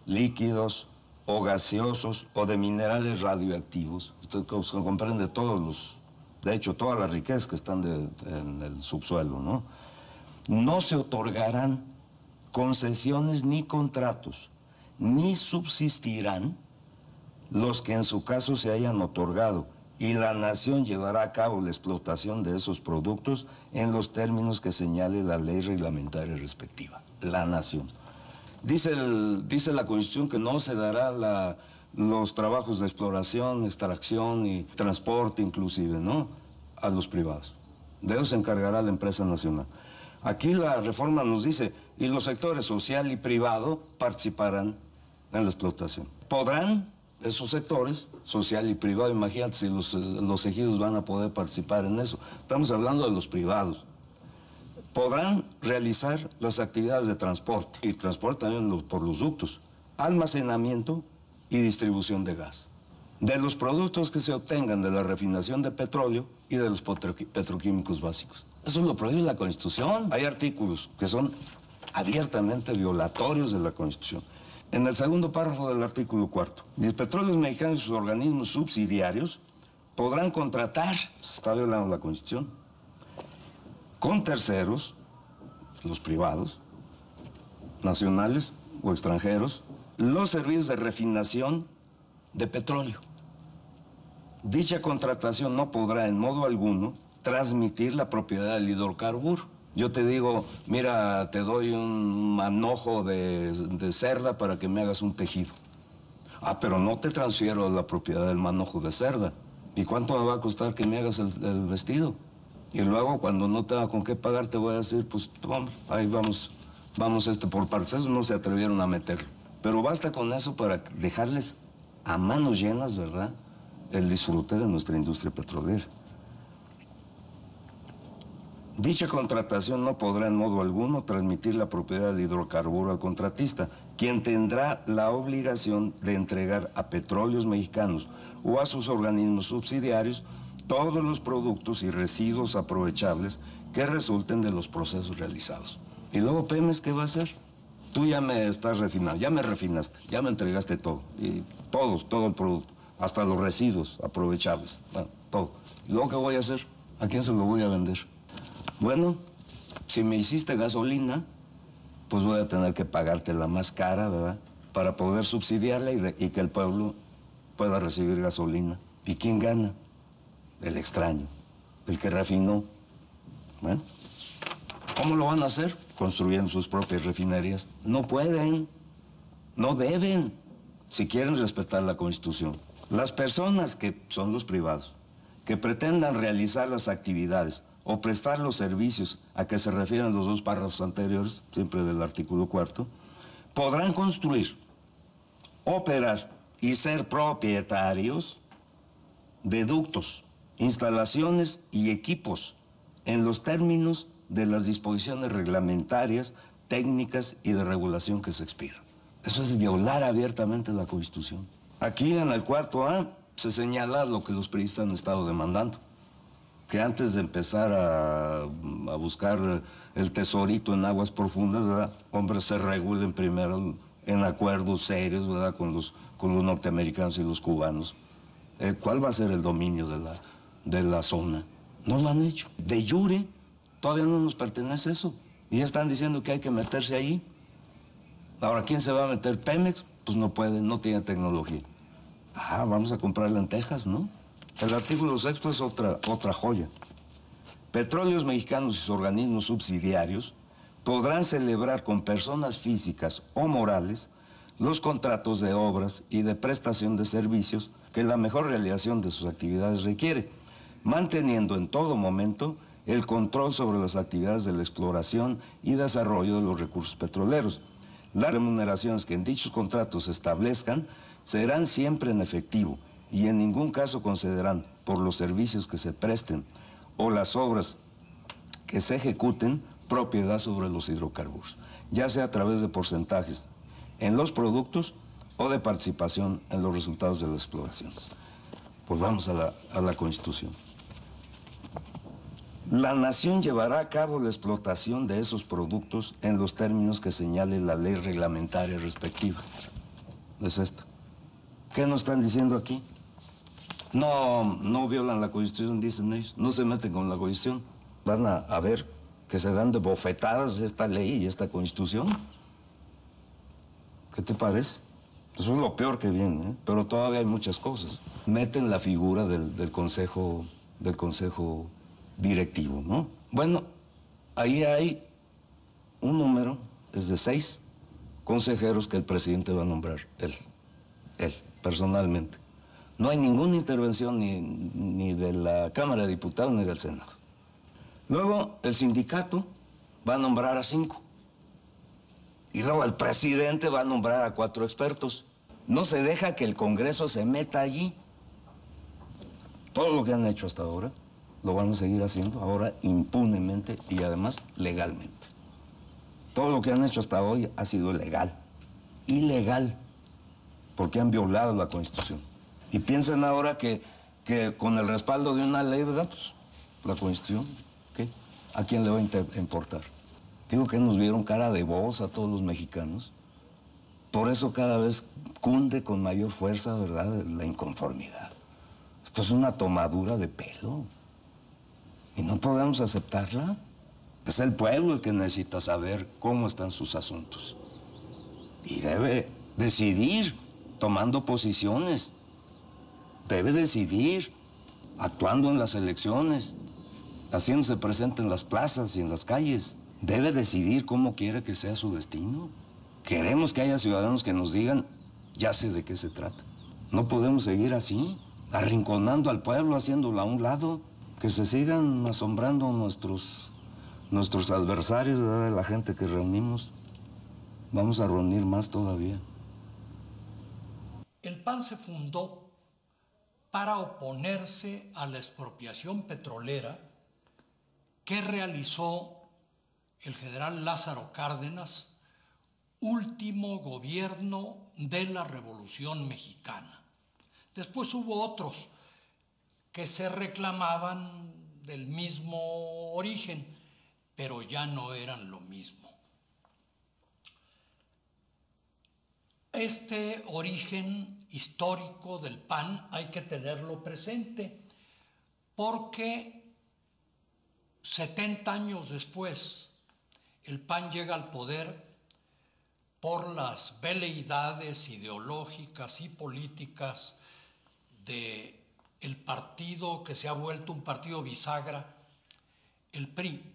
líquidos o gaseosos o de minerales radioactivos, esto comprende de hecho, todas las riquezas que están en el subsuelo, ¿no? No se otorgarán concesiones ni contratos, ni subsistirán los que en su caso se hayan otorgado, y la nación llevará a cabo la explotación de esos productos en los términos que señale la ley reglamentaria respectiva. La nación. Dice la Constitución que no se dará los trabajos de exploración, extracción y transporte inclusive, ¿no?, a los privados. De eso se encargará la empresa nacional. Aquí la reforma nos dice, y los sectores social y privado participarán en la explotación. Podrán esos sectores, social y privado, imagínate si los ejidos van a poder participar en eso. Estamos hablando de los privados. Podrán realizar las actividades de transporte, y transporte también por los ductos, almacenamiento y distribución de gas, de los productos que se obtengan de la refinación de petróleo y de los petroquímicos básicos. Eso lo prohíbe la Constitución. Hay artículos que son abiertamente violatorios de la Constitución. En el segundo párrafo del artículo 4, los petróleos mexicanos y sus organismos subsidiarios podrán contratar, se está violando la Constitución, con terceros, los privados, nacionales o extranjeros, los servicios de refinación de petróleo. Dicha contratación no podrá en modo alguno transmitir la propiedad del hidrocarburo. Yo te digo, mira, te doy un manojo de cerda para que me hagas un tejido. Ah, pero no te transfiero la propiedad del manojo de cerda. ¿Y cuánto me va a costar que me hagas el vestido? Y luego, cuando no tenga con qué pagar, te voy a decir, pues, toma, ahí vamos por partes. Eso no se atrevieron a meterlo. Pero basta con eso para dejarles a manos llenas, ¿verdad?, el disfrute de nuestra industria petrolera. Dicha contratación no podrá en modo alguno transmitir la propiedad del hidrocarburo al contratista, quien tendrá la obligación de entregar a Petróleos Mexicanos o a sus organismos subsidiarios todos los productos y residuos aprovechables que resulten de los procesos realizados. Y luego Pemex, ¿qué va a hacer? Tú ya me estás refinando, ya me refinaste, ya me entregaste todo, y todo el producto, hasta los residuos aprovechables, bueno, todo. ¿Y luego qué voy a hacer? ¿A quién se lo voy a vender? Bueno, si me hiciste gasolina, pues voy a tener que pagarte la más cara, ¿verdad?, para poder subsidiarla y que el pueblo pueda recibir gasolina. ¿Y quién gana? El extraño, el que refinó. Bueno, ¿cómo lo van a hacer? Construyendo sus propias refinerías. No pueden, no deben, si quieren respetar la Constitución. Las personas que son los privados, que pretendan realizar las actividades o prestar los servicios a que se refieren los dos párrafos anteriores, siempre del artículo 4, podrán construir, operar y ser propietarios de ductos, instalaciones y equipos en los términos de las disposiciones reglamentarias, técnicas y de regulación que se expidan. Eso es violar abiertamente la Constitución. Aquí en el cuarto A se señala lo que los periodistas han estado demandando, que antes de empezar a buscar el tesorito en aguas profundas, ¿verdad?, hombres, se regulen primero en acuerdos serios, ¿verdad?, con los norteamericanos y los cubanos. ¿Cuál va a ser el dominio de la zona? No lo han hecho. De jure, todavía no nos pertenece eso. Y ya están diciendo que hay que meterse ahí. Ahora, ¿quién se va a meter? Pemex, pues no puede, no tiene tecnología. Ah, vamos a comprarla en Texas, ¿no? El artículo 6 es otra joya. Petróleos Mexicanos y sus organismos subsidiarios podrán celebrar con personas físicas o morales los contratos de obras y de prestación de servicios que la mejor realización de sus actividades requiere, manteniendo en todo momento el control sobre las actividades de la exploración y desarrollo de los recursos petroleros. Las remuneraciones que en dichos contratos se establezcan serán siempre en efectivo y en ningún caso concederán por los servicios que se presten o las obras que se ejecuten propiedad sobre los hidrocarburos, ya sea a través de porcentajes en los productos o de participación en los resultados de las exploraciones. Pues vamos a la Constitución. La nación llevará a cabo la explotación de esos productos en los términos que señale la ley reglamentaria respectiva. Es esta. ¿Qué nos están diciendo aquí? No violan la Constitución, dicen ellos. No se meten con la Constitución. Van a ver que se dan de bofetadas esta ley y esta Constitución. ¿Qué te parece? Eso es lo peor que viene, ¿eh? Pero todavía hay muchas cosas. Meten la figura del consejo directivo, ¿no? Bueno, ahí hay un número, es de 6 consejeros que el presidente va a nombrar, él, personalmente. No hay ninguna intervención ni de la Cámara de Diputados ni del Senado. Luego, el sindicato va a nombrar a 5. Y luego el presidente va a nombrar a 4 expertos. No se deja que el Congreso se meta allí. Todo lo que han hecho hasta ahora lo van a seguir haciendo, ahora impunemente y además legalmente. Todo lo que han hecho hasta hoy ha sido legal. Ilegal, porque han violado la Constitución. Y piensen ahora que con el respaldo de una ley, ¿verdad? Pues la Constitución, ¿qué? ¿A quién le va a importar? Digo que nos vieron cara de voz a todos los mexicanos. Por eso cada vez cunde con mayor fuerza, ¿verdad?, la inconformidad. Esto es una tomadura de pelo. Y no podemos aceptarla. Es el pueblo el que necesita saber cómo están sus asuntos. Y debe decidir tomando posiciones. Debe decidir actuando en las elecciones, haciéndose presente en las plazas y en las calles. Debe decidir cómo quiere que sea su destino. Queremos que haya ciudadanos que nos digan, ya sé de qué se trata. No podemos seguir así, arrinconando al pueblo, haciéndolo a un lado, que se sigan asombrando nuestros adversarios, ¿verdad?, la gente que reunimos. Vamos a reunir más todavía. El PAN se fundó para oponerse a la expropiación petrolera que realizó el general Lázaro Cárdenas, último gobierno de la Revolución Mexicana. Después hubo otros que se reclamaban del mismo origen, pero ya no eran lo mismo. Este origen histórico del PAN hay que tenerlo presente, porque 70 años después el PAN llega al poder por las veleidades ideológicas y políticas del partido que se ha vuelto un partido bisagra, el PRI,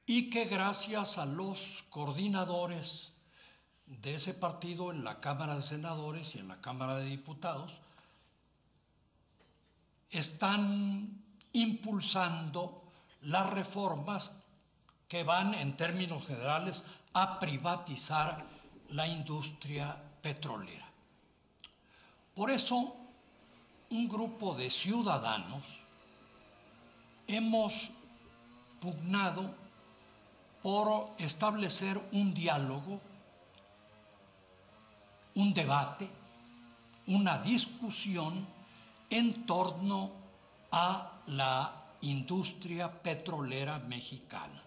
y que gracias a los coordinadores de ese partido en la Cámara de Senadores y en la Cámara de Diputados están impulsando las reformas que van, en términos generales, a privatizar la industria petrolera. Por eso, un grupo de ciudadanos hemos pugnado por establecer un diálogo, un debate, una discusión en torno a la industria petrolera mexicana.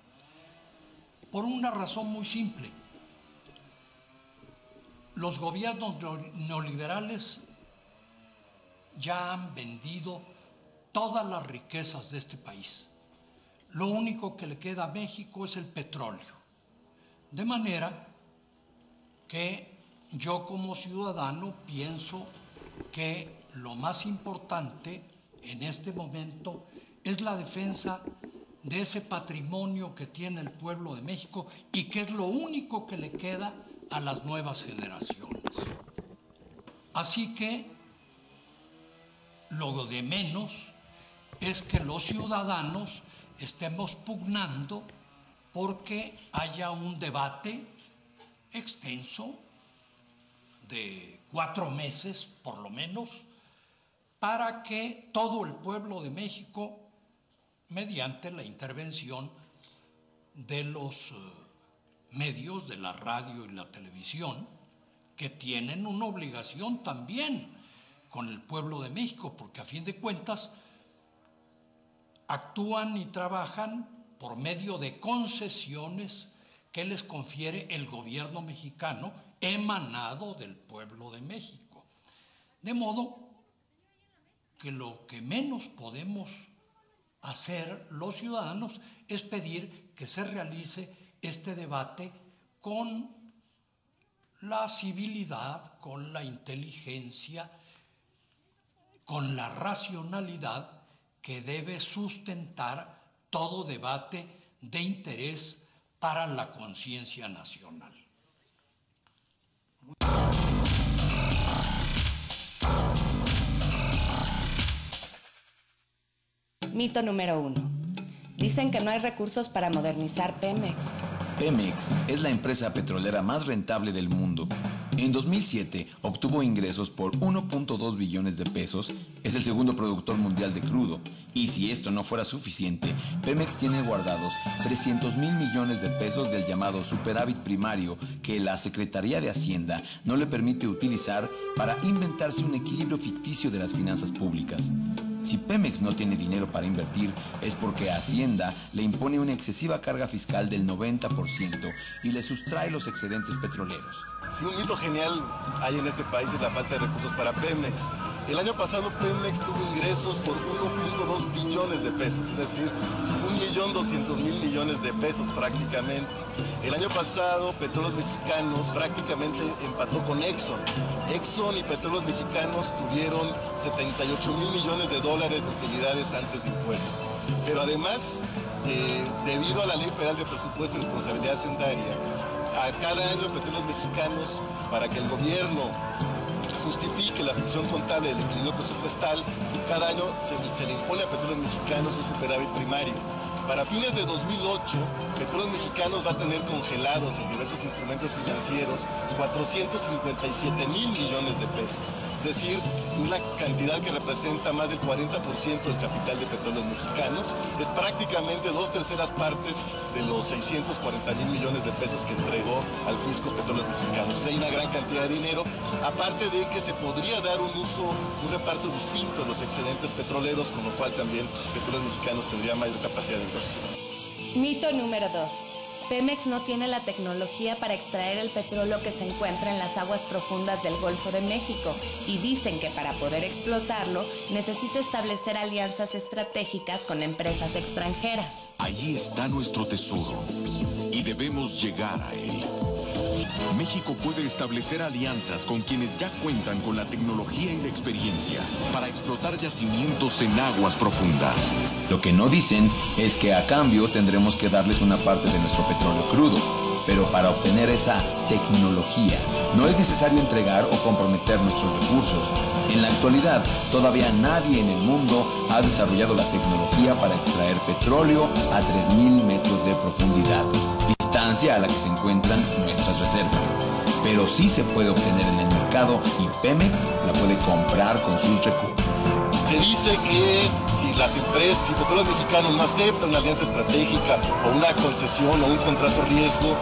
Por una razón muy simple. Los gobiernos neoliberales ya han vendido todas las riquezas de este país. Lo único que le queda a México es el petróleo. De manera que yo como ciudadano pienso que lo más importante en este momento es la defensa de ese patrimonio que tiene el pueblo de México y que es lo único que le queda a las nuevas generaciones. Así que lo de menos es que los ciudadanos estemos pugnando porque haya un debate extenso de 4 meses, por lo menos, para que todo el pueblo de México, mediante la intervención de los medios, de la radio y la televisión, que tienen una obligación también con el pueblo de México, porque a fin de cuentas actúan y trabajan por medio de concesiones que les confiere el gobierno mexicano emanado del pueblo de México. De modo que lo que menos podemos hacer los ciudadanos es pedir que se realice este debate con la civilidad, con la inteligencia, con la racionalidad que debe sustentar todo debate de interés para la conciencia nacional. Mito número 1. Dicen que no hay recursos para modernizar Pemex. Pemex es la empresa petrolera más rentable del mundo. En 2007 obtuvo ingresos por 1.2 billones de pesos, es el segundo productor mundial de crudo, y si esto no fuera suficiente, Pemex tiene guardados 300,000 millones de pesos del llamado superávit primario que la Secretaría de Hacienda no le permite utilizar para inventarse un equilibrio ficticio de las finanzas públicas. Si Pemex no tiene dinero para invertir es porque Hacienda le impone una excesiva carga fiscal del 90% y le sustrae los excedentes petroleros. Si un mito genial hay en este país es la falta de recursos para Pemex. El año pasado Pemex tuvo ingresos por 1.2 billones de pesos, es decir, 1.200.000 millones de pesos prácticamente. El año pasado Petróleos Mexicanos prácticamente empató con Exxon. Exxon y Petróleos Mexicanos tuvieron 78.000 millones de dólares de utilidades antes de impuestos. Pero además, debido a la Ley Federal de Presupuesto y Responsabilidad Hacendaria, a cada año Petróleos Mexicanos, para que el gobierno justifique la ficción contable del equilibrio presupuestal, cada año se le impone a Petróleos Mexicanos un superávit primario. Para fines de 2008, Petróleos Mexicanos va a tener congelados en diversos instrumentos financieros 457,000 millones de pesos. Es decir, una cantidad que representa más del 40% del capital de Petróleos Mexicanos. Es prácticamente 2/3 partes de los 640,000 millones de pesos que entregó al fisco Petróleos Mexicanos. Hay una gran cantidad de dinero, aparte de que se podría dar un reparto distinto de los excedentes petroleros, con lo cual también Petróleos Mexicanos tendría mayor capacidad de inversión. Mito número 2. Pemex no tiene la tecnología para extraer el petróleo que se encuentra en las aguas profundas del Golfo de México y dicen que para poder explotarlo necesita establecer alianzas estratégicas con empresas extranjeras. Allí está nuestro tesoro y debemos llegar a él. México puede establecer alianzas con quienes ya cuentan con la tecnología y la experiencia para explotar yacimientos en aguas profundas. Lo que no dicen es que a cambio tendremos que darles una parte de nuestro petróleo crudo. Pero para obtener esa tecnología no es necesario entregar o comprometer nuestros recursos. En la actualidad, todavía nadie en el mundo ha desarrollado la tecnología para extraer petróleo a 3,000 metros de profundidad, distancia a la que se encuentran nuestras reservas. Pero sí se puede obtener en el mercado y Pemex la puede comprar con sus recursos. Se dice que si las empresas, si Petróleos Mexicanos no aceptan una alianza estratégica o una concesión o un contrato riesgo,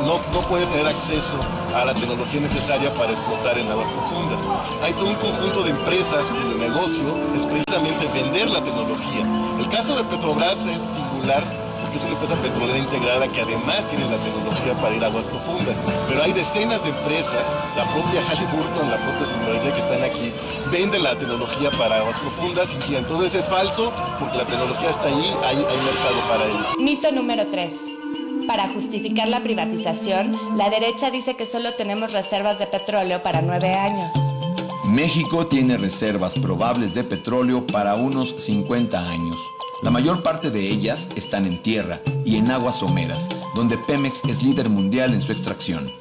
no puede tener acceso a la tecnología necesaria para explotar en aguas profundas. Hay todo un conjunto de empresas cuyo negocio es precisamente vender la tecnología. El caso de Petrobras es singular, es una empresa petrolera integrada que además tiene la tecnología para ir a aguas profundas. Pero hay decenas de empresas, la propia Halliburton, la propia universidad que están aquí, vende la tecnología para aguas profundas y entonces es falso porque la tecnología está ahí, hay mercado para ello. Mito número 3. Para justificar la privatización, la derecha dice que solo tenemos reservas de petróleo para 9 años. México tiene reservas probables de petróleo para unos 50 años. La mayor parte de ellas están en tierra y en aguas someras, donde Pemex es líder mundial en su extracción.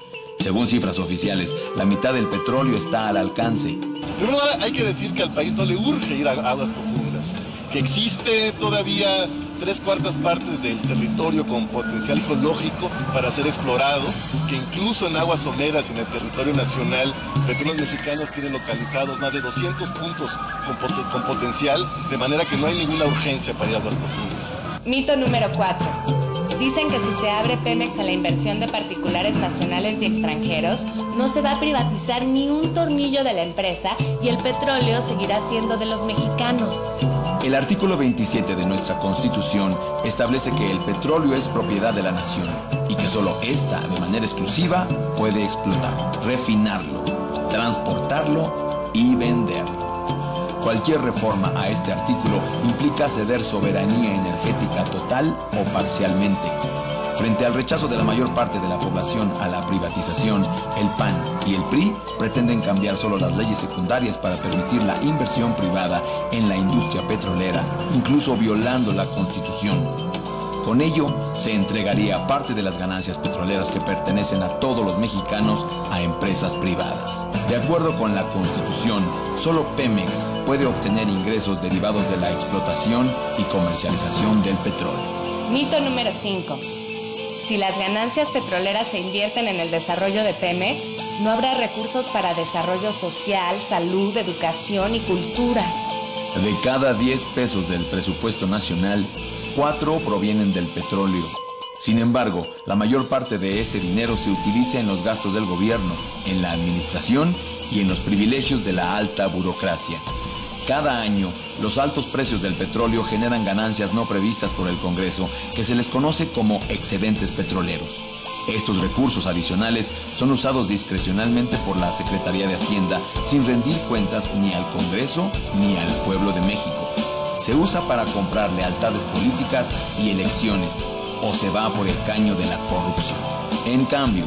Según cifras oficiales, la mitad del petróleo está al alcance. En primer lugar, hay que decir que al país no le urge ir a aguas profundas, que existe todavía 3/4 partes del territorio con potencial geológico para ser explorado, que incluso en aguas someras y en el territorio nacional, Petróleos Mexicanos tienen localizados más de 200 puntos con potencial, de manera que no hay ninguna urgencia para ir a aguas profundas. Mito número 4. Dicen que si se abre Pemex a la inversión de particulares nacionales y extranjeros, no se va a privatizar ni un tornillo de la empresa y el petróleo seguirá siendo de los mexicanos. El artículo 27 de nuestra Constitución establece que el petróleo es propiedad de la nación y que solo ésta, de manera exclusiva, puede explotarlo, refinarlo, transportarlo y venderlo. Cualquier reforma a este artículo implica ceder soberanía energética total o parcialmente. Frente al rechazo de la mayor parte de la población a la privatización, el PAN y el PRI pretenden cambiar solo las leyes secundarias para permitir la inversión privada en la industria petrolera, incluso violando la Constitución. Con ello, se entregaría parte de las ganancias petroleras que pertenecen a todos los mexicanos a empresas privadas. De acuerdo con la Constitución, solo Pemex puede obtener ingresos derivados de la explotación y comercialización del petróleo. Mito número 5. Si las ganancias petroleras se invierten en el desarrollo de Pemex, no habrá recursos para desarrollo social, salud, educación y cultura. De cada 10 pesos del presupuesto nacional, 4 provienen del petróleo. Sin embargo, la mayor parte de ese dinero se utiliza en los gastos del gobierno, en la administración y en los privilegios de la alta burocracia. Cada año, los altos precios del petróleo generan ganancias no previstas por el Congreso, que se les conoce como excedentes petroleros. Estos recursos adicionales son usados discrecionalmente por la Secretaría de Hacienda sin rendir cuentas ni al Congreso ni al pueblo de México. Se usa para comprar lealtades políticas y elecciones, o se va por el caño de la corrupción. En cambio,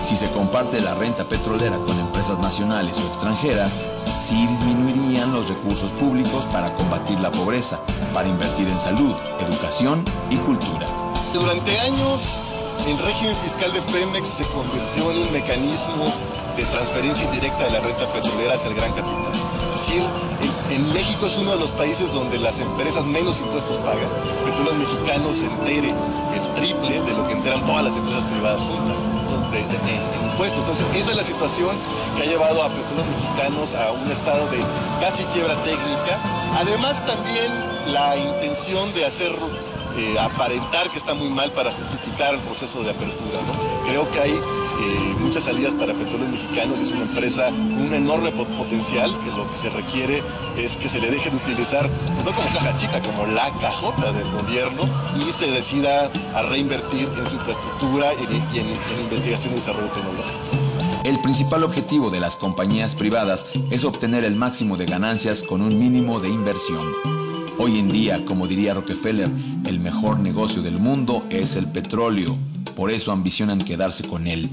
si se comparte la renta petrolera con empresas nacionales o extranjeras, sí disminuirían los recursos públicos para combatir la pobreza, para invertir en salud, educación y cultura. Durante años, el régimen fiscal de Pemex se convirtió en un mecanismo de transferencia indirecta de la renta petrolera hacia el gran capital. Es decir, en México es uno de los países donde las empresas menos impuestos pagan. Petróleos Mexicanos se entere el triple de lo que enteran todas las empresas privadas juntas en impuestos. Entonces, esa es la situación que ha llevado a Petróleos Mexicanos a un estado de casi quiebra técnica. Además, también la intención de hacer aparentar que está muy mal para justificar el proceso de apertura, ¿no? Creo que hay muchas salidas para Petróleos Mexicanos y es una empresa con un enorme potencial, que lo que se requiere es que se le deje de utilizar, pues no como caja chica, como la cajota del gobierno, y se decida a reinvertir en su infraestructura y en investigación y desarrollo tecnológico. El principal objetivo de las compañías privadas es obtener el máximo de ganancias con un mínimo de inversión. Hoy en día, como diría Rockefeller, el mejor negocio del mundo es el petróleo. Por eso ambicionan quedarse con él.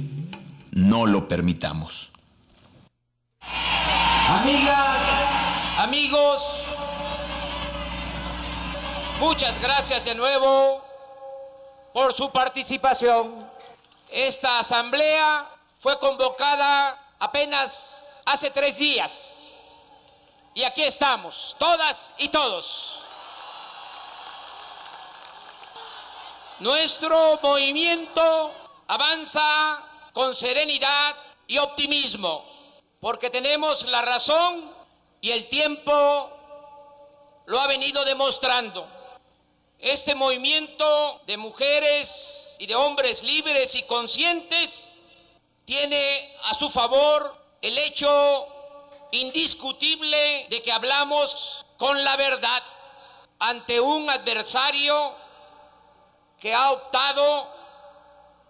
No lo permitamos. Amigas, amigos, muchas gracias de nuevo por su participación. Esta asamblea fue convocada apenas hace 3 días. Y aquí estamos, todas y todos. Nuestro movimiento avanza con serenidad y optimismo, porque tenemos la razón y el tiempo lo ha venido demostrando. Este movimiento de mujeres y de hombres libres y conscientes tiene a su favor el hecho indiscutible de que hablamos con la verdad ante un adversario que ha optado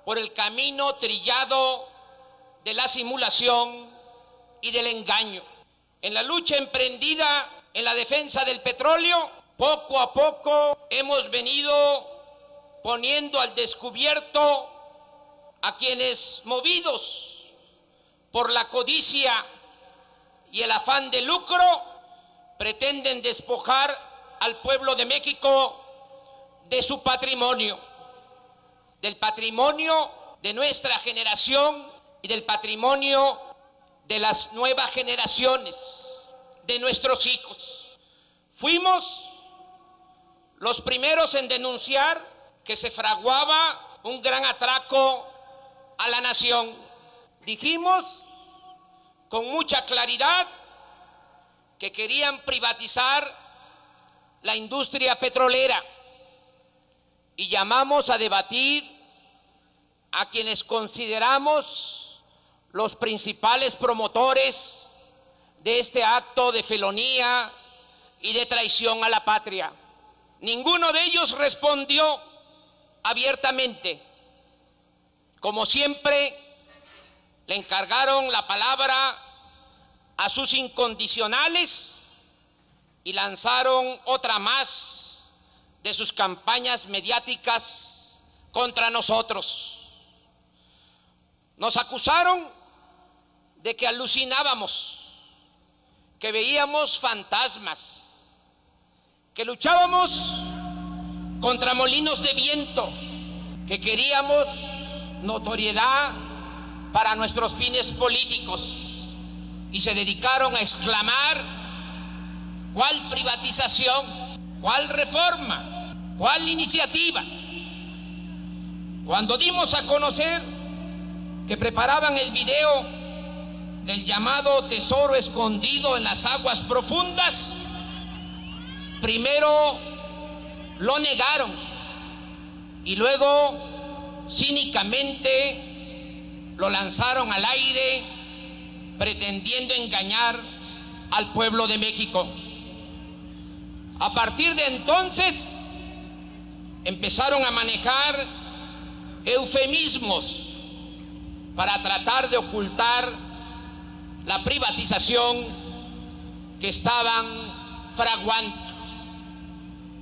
por el camino trillado de la simulación y del engaño. En la lucha emprendida en la defensa del petróleo, poco a poco hemos venido poniendo al descubierto a quienes, movidos por la codicia y el afán de lucro pretenden despojar al pueblo de México de su patrimonio, del patrimonio de nuestra generación y del patrimonio de las nuevas generaciones, de nuestros hijos. Fuimos los primeros en denunciar que se fraguaba un gran atraco a la nación. Dijimos con mucha claridad que querían privatizar la industria petrolera y llamamos a debatir a quienes consideramos los principales promotores de este acto de felonía y de traición a la patria. Ninguno de ellos respondió abiertamente. Como siempre, le encargaron la palabra a sus incondicionales y lanzaron otra más de sus campañas mediáticas contra nosotros. Nos acusaron de que alucinábamos, que veíamos fantasmas, que luchábamos contra molinos de viento, que queríamos notoriedad para nuestros fines políticos y se dedicaron a exclamar: ¿cuál privatización? ¿Cuál reforma? ¿Cuál iniciativa? Cuando dimos a conocer que preparaban el video del llamado tesoro escondido en las aguas profundas, primero lo negaron y luego cínicamente lo lanzaron al aire pretendiendo engañar al pueblo de México. A partir de entonces empezaron a manejar eufemismos para tratar de ocultar la privatización que estaban fraguando.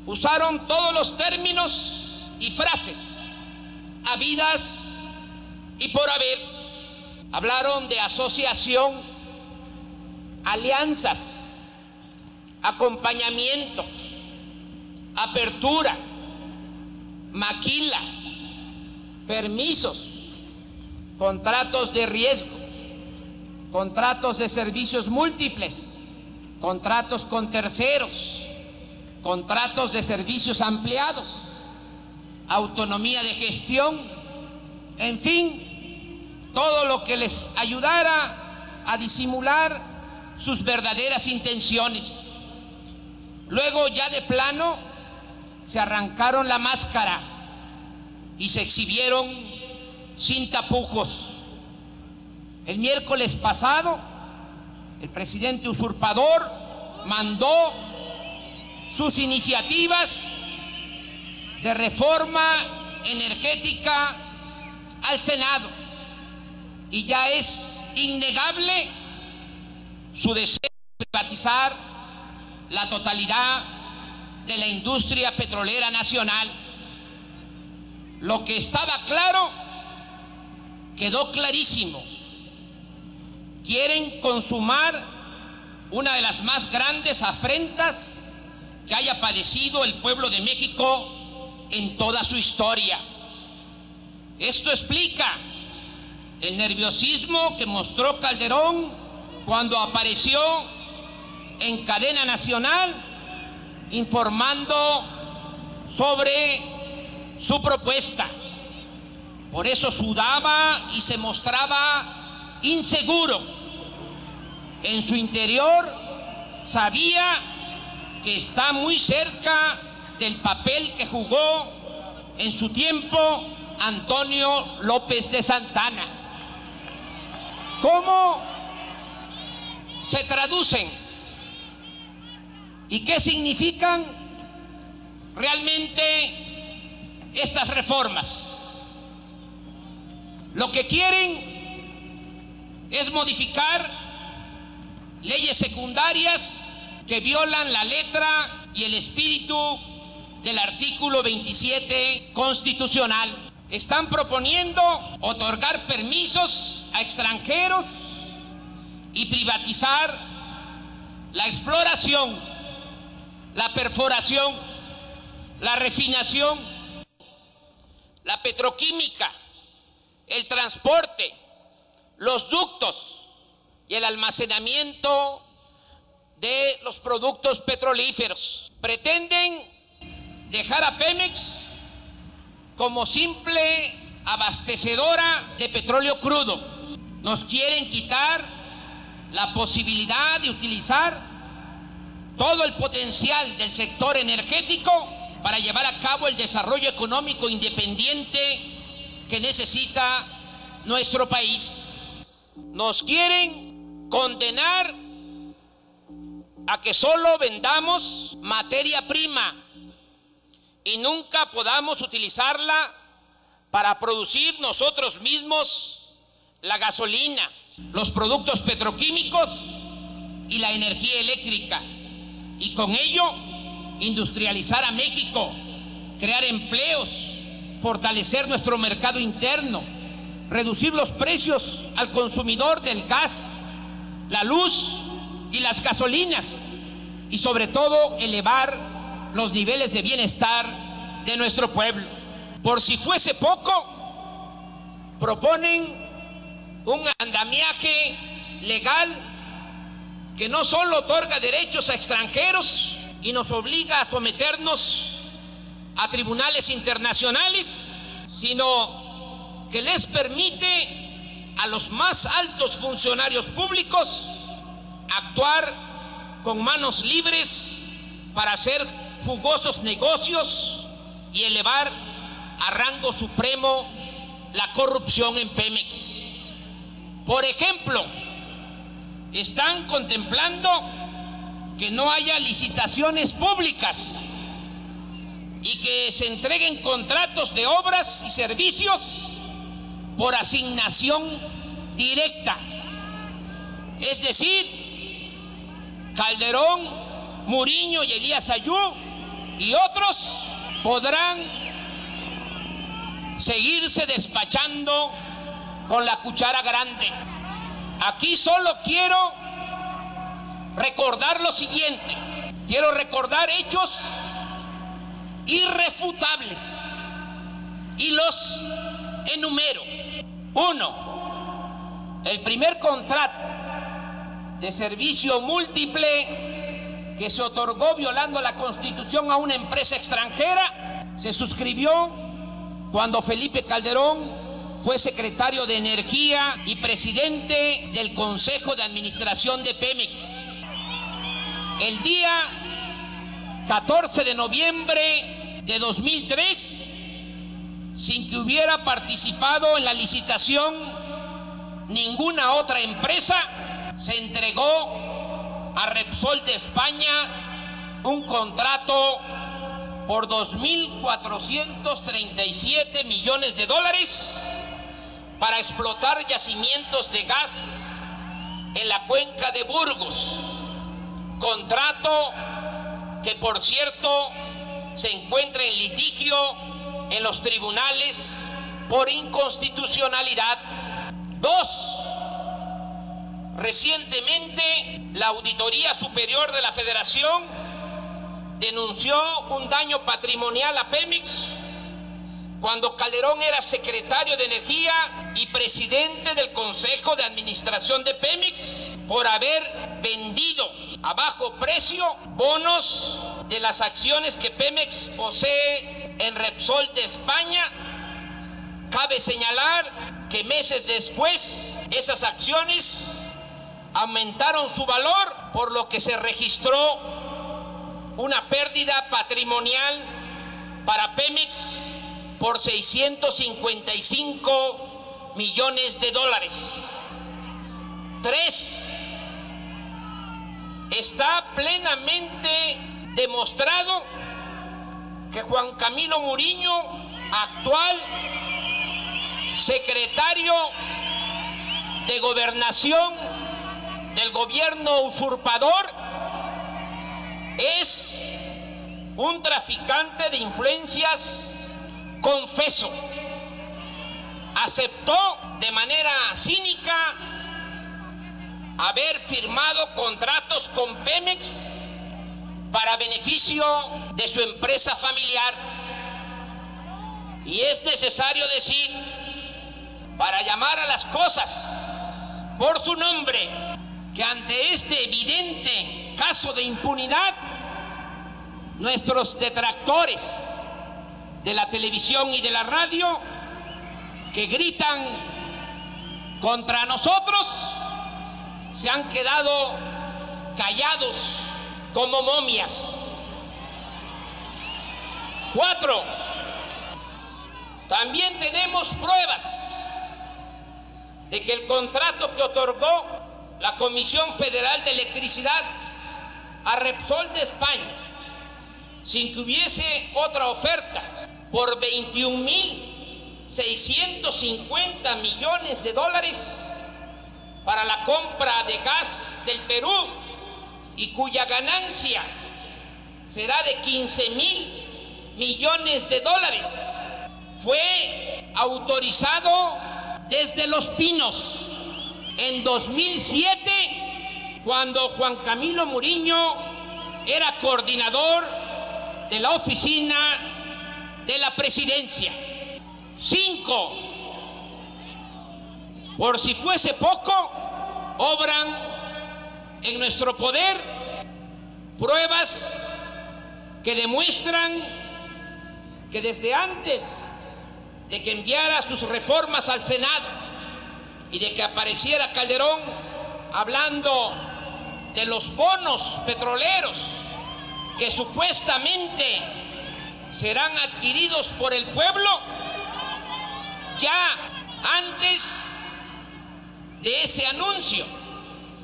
Usaron todos los términos y frases habidas y por haber. Hablaron de asociación, alianzas, acompañamiento, apertura, maquila, permisos, contratos de riesgo, contratos de servicios múltiples, contratos con terceros, contratos de servicios ampliados, autonomía de gestión, en fin, todo lo que les ayudara a disimular sus verdaderas intenciones. Luego, ya de plano, se arrancaron la máscara y se exhibieron sin tapujos. El miércoles pasado, el presidente usurpador mandó sus iniciativas de reforma energética al Senado y ya es innegable su deseo de privatizar la totalidad de la industria petrolera nacional. Lo que estaba claro quedó clarísimo. Quieren consumar una de las más grandes afrentas que haya padecido el pueblo de México en toda su historia. Esto explica el nerviosismo que mostró Calderón cuando apareció en cadena nacional informando sobre su propuesta. Por eso sudaba y se mostraba inseguro. En su interior sabía que está muy cerca del papel que jugó en su tiempo Antonio López de Santana. ¿Cómo se traducen y qué significan realmente estas reformas? Lo que quieren es modificar leyes secundarias que violan la letra y el espíritu del artículo 27 constitucional. Están proponiendo otorgar permisos a extranjeros y privatizar la exploración, la perforación, la refinación, la petroquímica, el transporte, los ductos y el almacenamiento de los productos petrolíferos. Pretenden dejar a Pemex como simple abastecedora de petróleo crudo. Nos quieren quitar la posibilidad de utilizar todo el potencial del sector energético para llevar a cabo el desarrollo económico independiente que necesita nuestro país. Nos quieren condenar a que solo vendamos materia prima y nunca podamos utilizarla para producir nosotros mismos la gasolina, los productos petroquímicos y la energía eléctrica, y con ello industrializar a México, crear empleos, fortalecer nuestro mercado interno, reducir los precios al consumidor del gas, la luz y las gasolinas, y sobre todo elevar los niveles de bienestar de nuestro pueblo. Por si fuese poco, proponen un andamiaje legal que no solo otorga derechos a extranjeros y nos obliga a someternos a tribunales internacionales, sino que les permite a los más altos funcionarios públicos actuar con manos libres para hacer jugosos negocios y elevar a rango supremo la corrupción en Pemex. Por ejemplo, están contemplando que no haya licitaciones públicas y que se entreguen contratos de obras y servicios por asignación directa. Es decir, Calderón, Muriño y Elías Ayú y otros podrán seguirse despachando con la cuchara grande. Aquí solo quiero recordar lo siguiente. Quiero recordar hechos irrefutables y los enumero. 1. El primer contrato de servicio múltiple que se otorgó violando la Constitución a una empresa extranjera se suscribió cuando Felipe Calderón fue secretario de Energía y presidente del Consejo de Administración de Pemex. El día 14 de noviembre de 2003, sin que hubiera participado en la licitación ninguna otra empresa, se entregó a Repsol de España un contrato por 2.437 millones de dólares para explotar yacimientos de gas en la cuenca de Burgos. Contrato que, por cierto, se encuentra en litigio en los tribunales por inconstitucionalidad. 2. Recientemente, la Auditoría Superior de la Federación denunció un daño patrimonial a Pemex cuando Calderón era secretario de Energía y presidente del Consejo de Administración de Pemex por haber vendido a bajo precio bonos de las acciones que Pemex posee en Repsol de España. Cabe señalar que meses después esas acciones aumentaron su valor, por lo que se registró una pérdida patrimonial para Pemex por 655 millones de dólares. 3. Está plenamente demostrado que Juan Camilo Muriño, actual secretario de Gobernación del gobierno usurpador, es un traficante de influencias confeso. Aceptó de manera cínica haber firmado contratos con Pemex para beneficio de su empresa familiar. Y es necesario decir, para llamar a las cosas por su nombre, que ante este evidente caso de impunidad, nuestros detractores de la televisión y de la radio, que gritan contra nosotros, se han quedado callados como momias. 4. También tenemos pruebas de que el contrato que otorgó la Comisión Federal de Electricidad a Repsol de España, sin que hubiese otra oferta, por 21.650 millones de dólares para la compra de gas del Perú, y cuya ganancia será de 15.000 millones de dólares, fue autorizado desde Los Pinos en 2007, cuando Juan Camilo Muriño era coordinador de la oficina de la presidencia. 5. Por si fuese poco, obran en nuestro poder pruebas que demuestran que desde antes de que enviara sus reformas al Senado y de que apareciera Calderón hablando de los bonos petroleros que supuestamente serán adquiridos por el pueblo, ya antes de ese anuncio,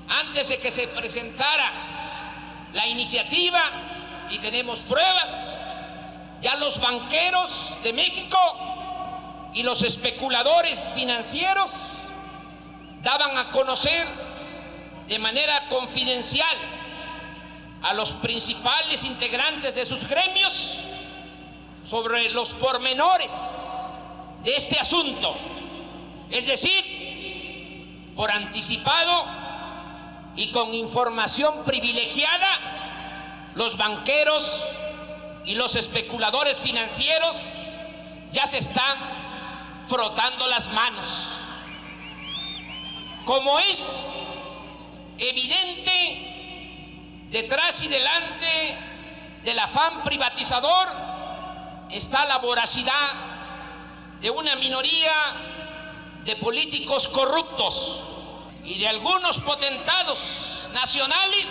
antes de que se presentara la iniciativa, y tenemos pruebas, ya los banqueros de México y los especuladores financieros daban a conocer de manera confidencial a los principales integrantes de sus gremios sobre los pormenores de este asunto, es decir, por anticipado y con información privilegiada, los banqueros y los especuladores financieros ya se están frotando las manos. Como es evidente, detrás y delante del afán privatizador está la voracidad de una minoría de políticos corruptos y de algunos potentados nacionales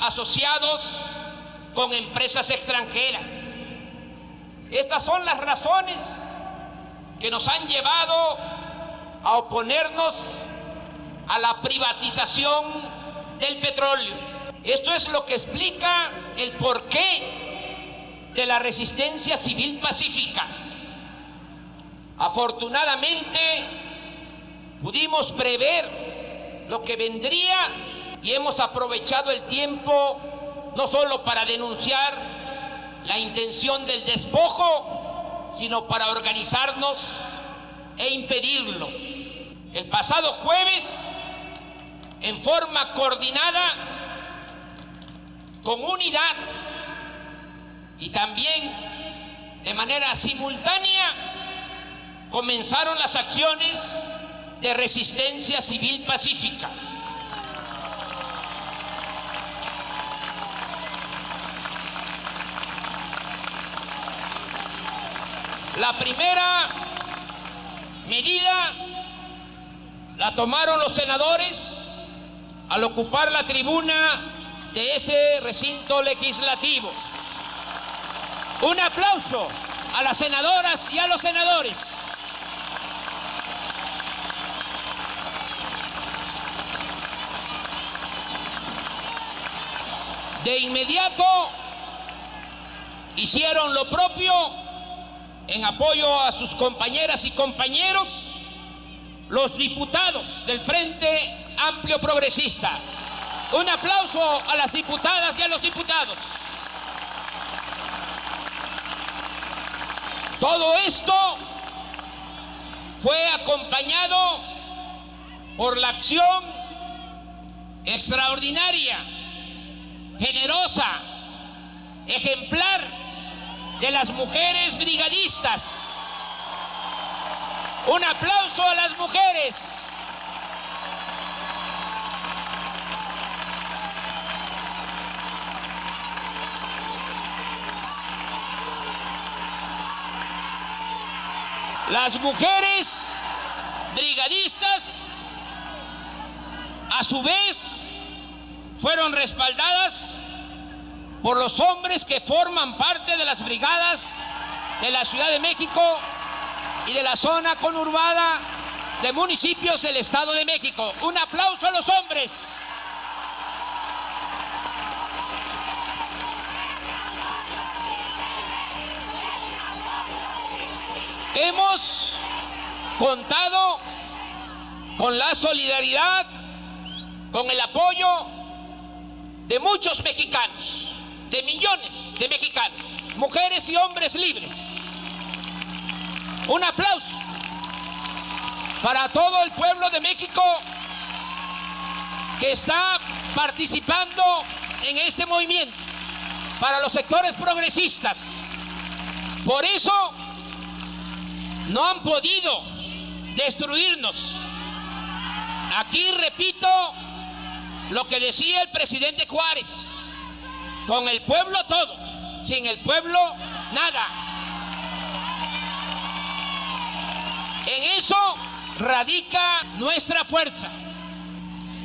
asociados con empresas extranjeras. Estas son las razones que nos han llevado a oponernos a la privatización del petróleo. Esto es lo que explica el porqué de la resistencia civil pacífica. Afortunadamente, pudimos prever lo que vendría y hemos aprovechado el tiempo no solo para denunciar la intención del despojo, sino para organizarnos e impedirlo. El pasado jueves, en forma coordinada, con unidad y también de manera simultánea, comenzaron las acciones de resistencia civil pacífica. La primera medida la tomaron los senadores al ocupar la tribuna de ese recinto legislativo. Un aplauso a las senadoras y a los senadores. De inmediato hicieron lo propio en apoyo a sus compañeras y compañeros, los diputados del Frente Amplio Progresista. Un aplauso a las diputadas y a los diputados. Todo esto fue acompañado por la acción extraordinaria, generosa, ejemplar de las mujeres brigadistas. Un aplauso a las mujeres. Las mujeres brigadistas, a su vez, fueron respaldadas por los hombres que forman parte de las brigadas de la Ciudad de México y de la zona conurbada de municipios del Estado de México. Un aplauso a los hombres. Hemos contado con la solidaridad, con el apoyo de muchos mexicanos, de millones de mexicanos, mujeres y hombres libres. Un aplauso para todo el pueblo de México que está participando en este movimiento, para los sectores progresistas. Por eso no han podido destruirnos. Aquí repito lo que decía el presidente Juárez: con el pueblo todo, sin el pueblo nada. En eso radica nuestra fuerza.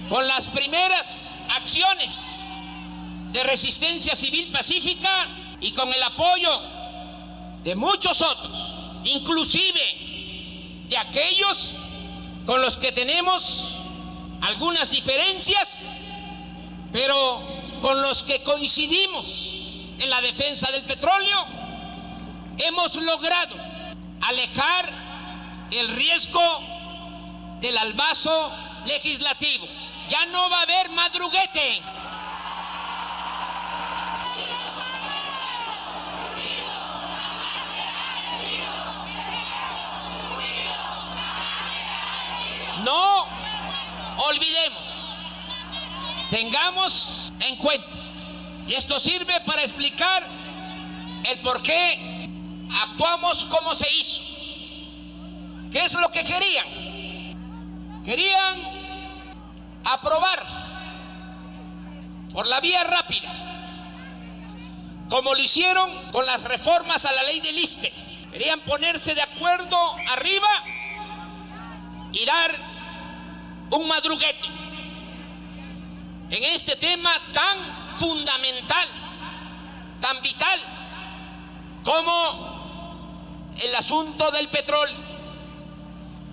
Con las primeras acciones de resistencia civil pacífica y con el apoyo de muchos otros, inclusive de aquellos con los que tenemos algunas diferencias, pero con los que coincidimos en la defensa del petróleo, hemos logrado alejar el riesgo del albazo legislativo. Ya no va a haber madruguete. No olvidemos, tengamos en cuenta, y esto sirve para explicar el por qué actuamos como se hizo. ¿Qué es lo que querían? Querían aprobar por la vía rápida, como lo hicieron con las reformas a la ley del ISSSTE. Querían ponerse de acuerdo arriba y dar un madruguete en este tema tan fundamental, tan vital como el asunto del petróleo.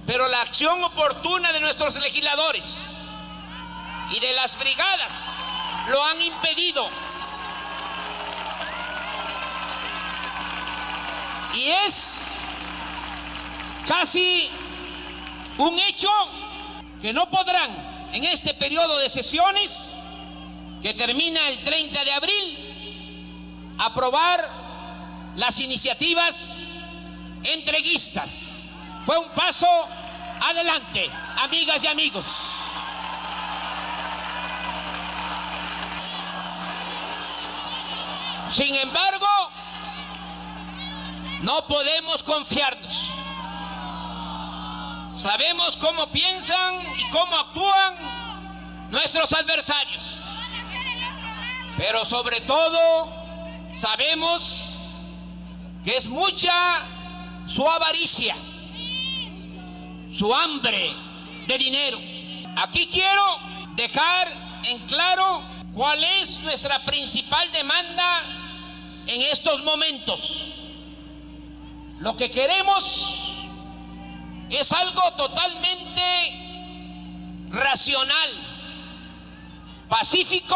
Pero la acción oportuna de nuestros legisladores y de las brigadas lo han impedido. Y es casi un hecho que no podrán, en este periodo de sesiones que termina el 30 de abril, aprobar las iniciativas entreguistas. Fue un paso adelante, amigas y amigos. Sin embargo, no podemos confiarnos. Sabemos cómo piensan y cómo actúan nuestros adversarios. Pero sobre todo, sabemos que es mucha su avaricia, su hambre de dinero. Aquí quiero dejar en claro cuál es nuestra principal demanda en estos momentos. Lo que queremos es algo totalmente racional, pacífico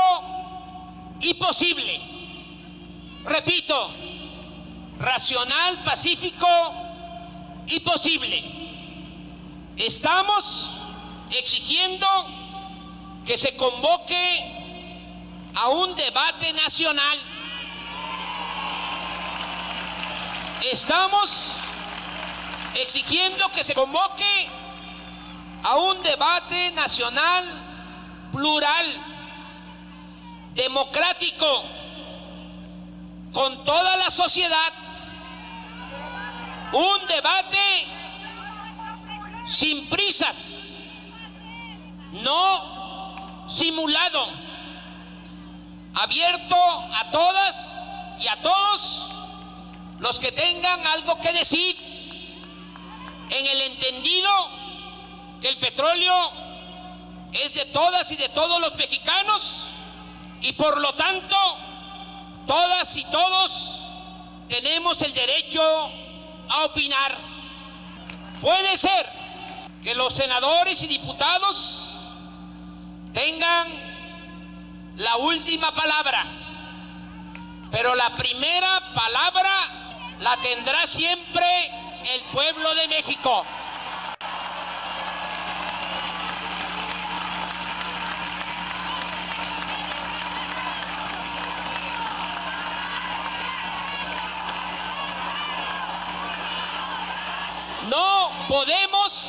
y posible. Repito, racional, pacífico y posible. Estamos exigiendo que se convoque a un debate nacional. Estamos exigiendo que se convoque a un debate nacional plural, democrático, con toda la sociedad, un debate sin prisas, no simulado, abierto a todas y a todos los que tengan algo que decir, en el entendido que el petróleo es de todas y de todos los mexicanos y por lo tanto todas y todos tenemos el derecho a opinar. Puede ser que los senadores y diputados tengan la última palabra, pero la primera palabra la tendrá siempre el pueblo de México. No podemos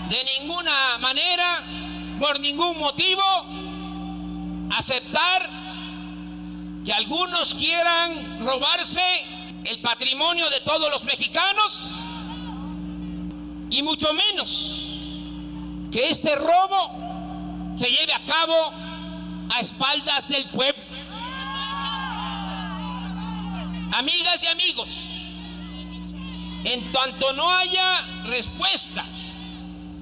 de ninguna manera, por ningún motivo, aceptar que algunos quieran robarse el patrimonio de todos los mexicanos y mucho menos que este robo se lleve a cabo a espaldas del pueblo. Amigas y amigos, en tanto no haya respuesta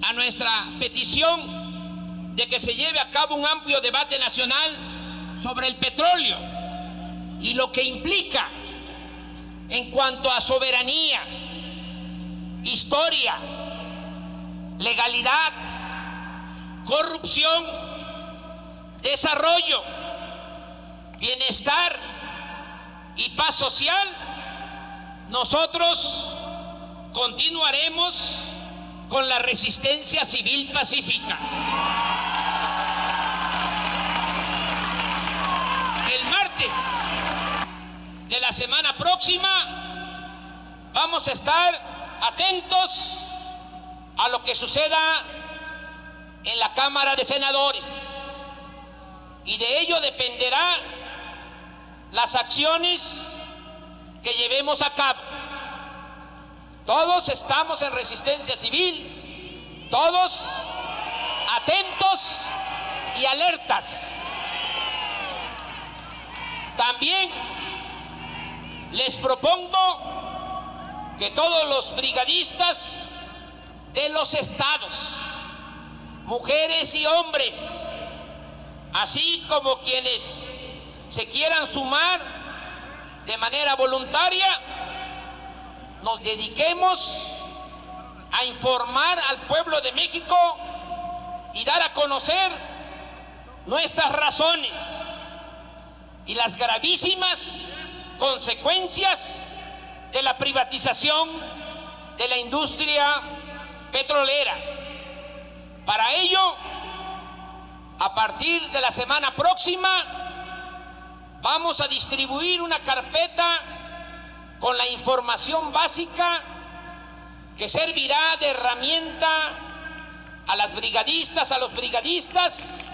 a nuestra petición de que se lleve a cabo un amplio debate nacional sobre el petróleo y lo que implica en cuanto a soberanía, historia, legalidad, corrupción, desarrollo, bienestar y paz social, nosotros continuaremos con la resistencia civil pacífica. El martes de la semana próxima vamos a estar atentos a lo que suceda en la Cámara de Senadores y de ello dependerá las acciones que llevemos a cabo. Todos estamos en resistencia civil, todos atentos y alertas. También les propongo que todos los brigadistas de los estados, mujeres y hombres, así como quienes se quieran sumar de manera voluntaria, nos dediquemos a informar al pueblo de México y dar a conocer nuestras razones y las gravísimas consecuencias de la privatización de la industria petrolera. Para ello, a partir de la semana próxima, vamos a distribuir una carpeta con la información básica que servirá de herramienta a las brigadistas, a los brigadistas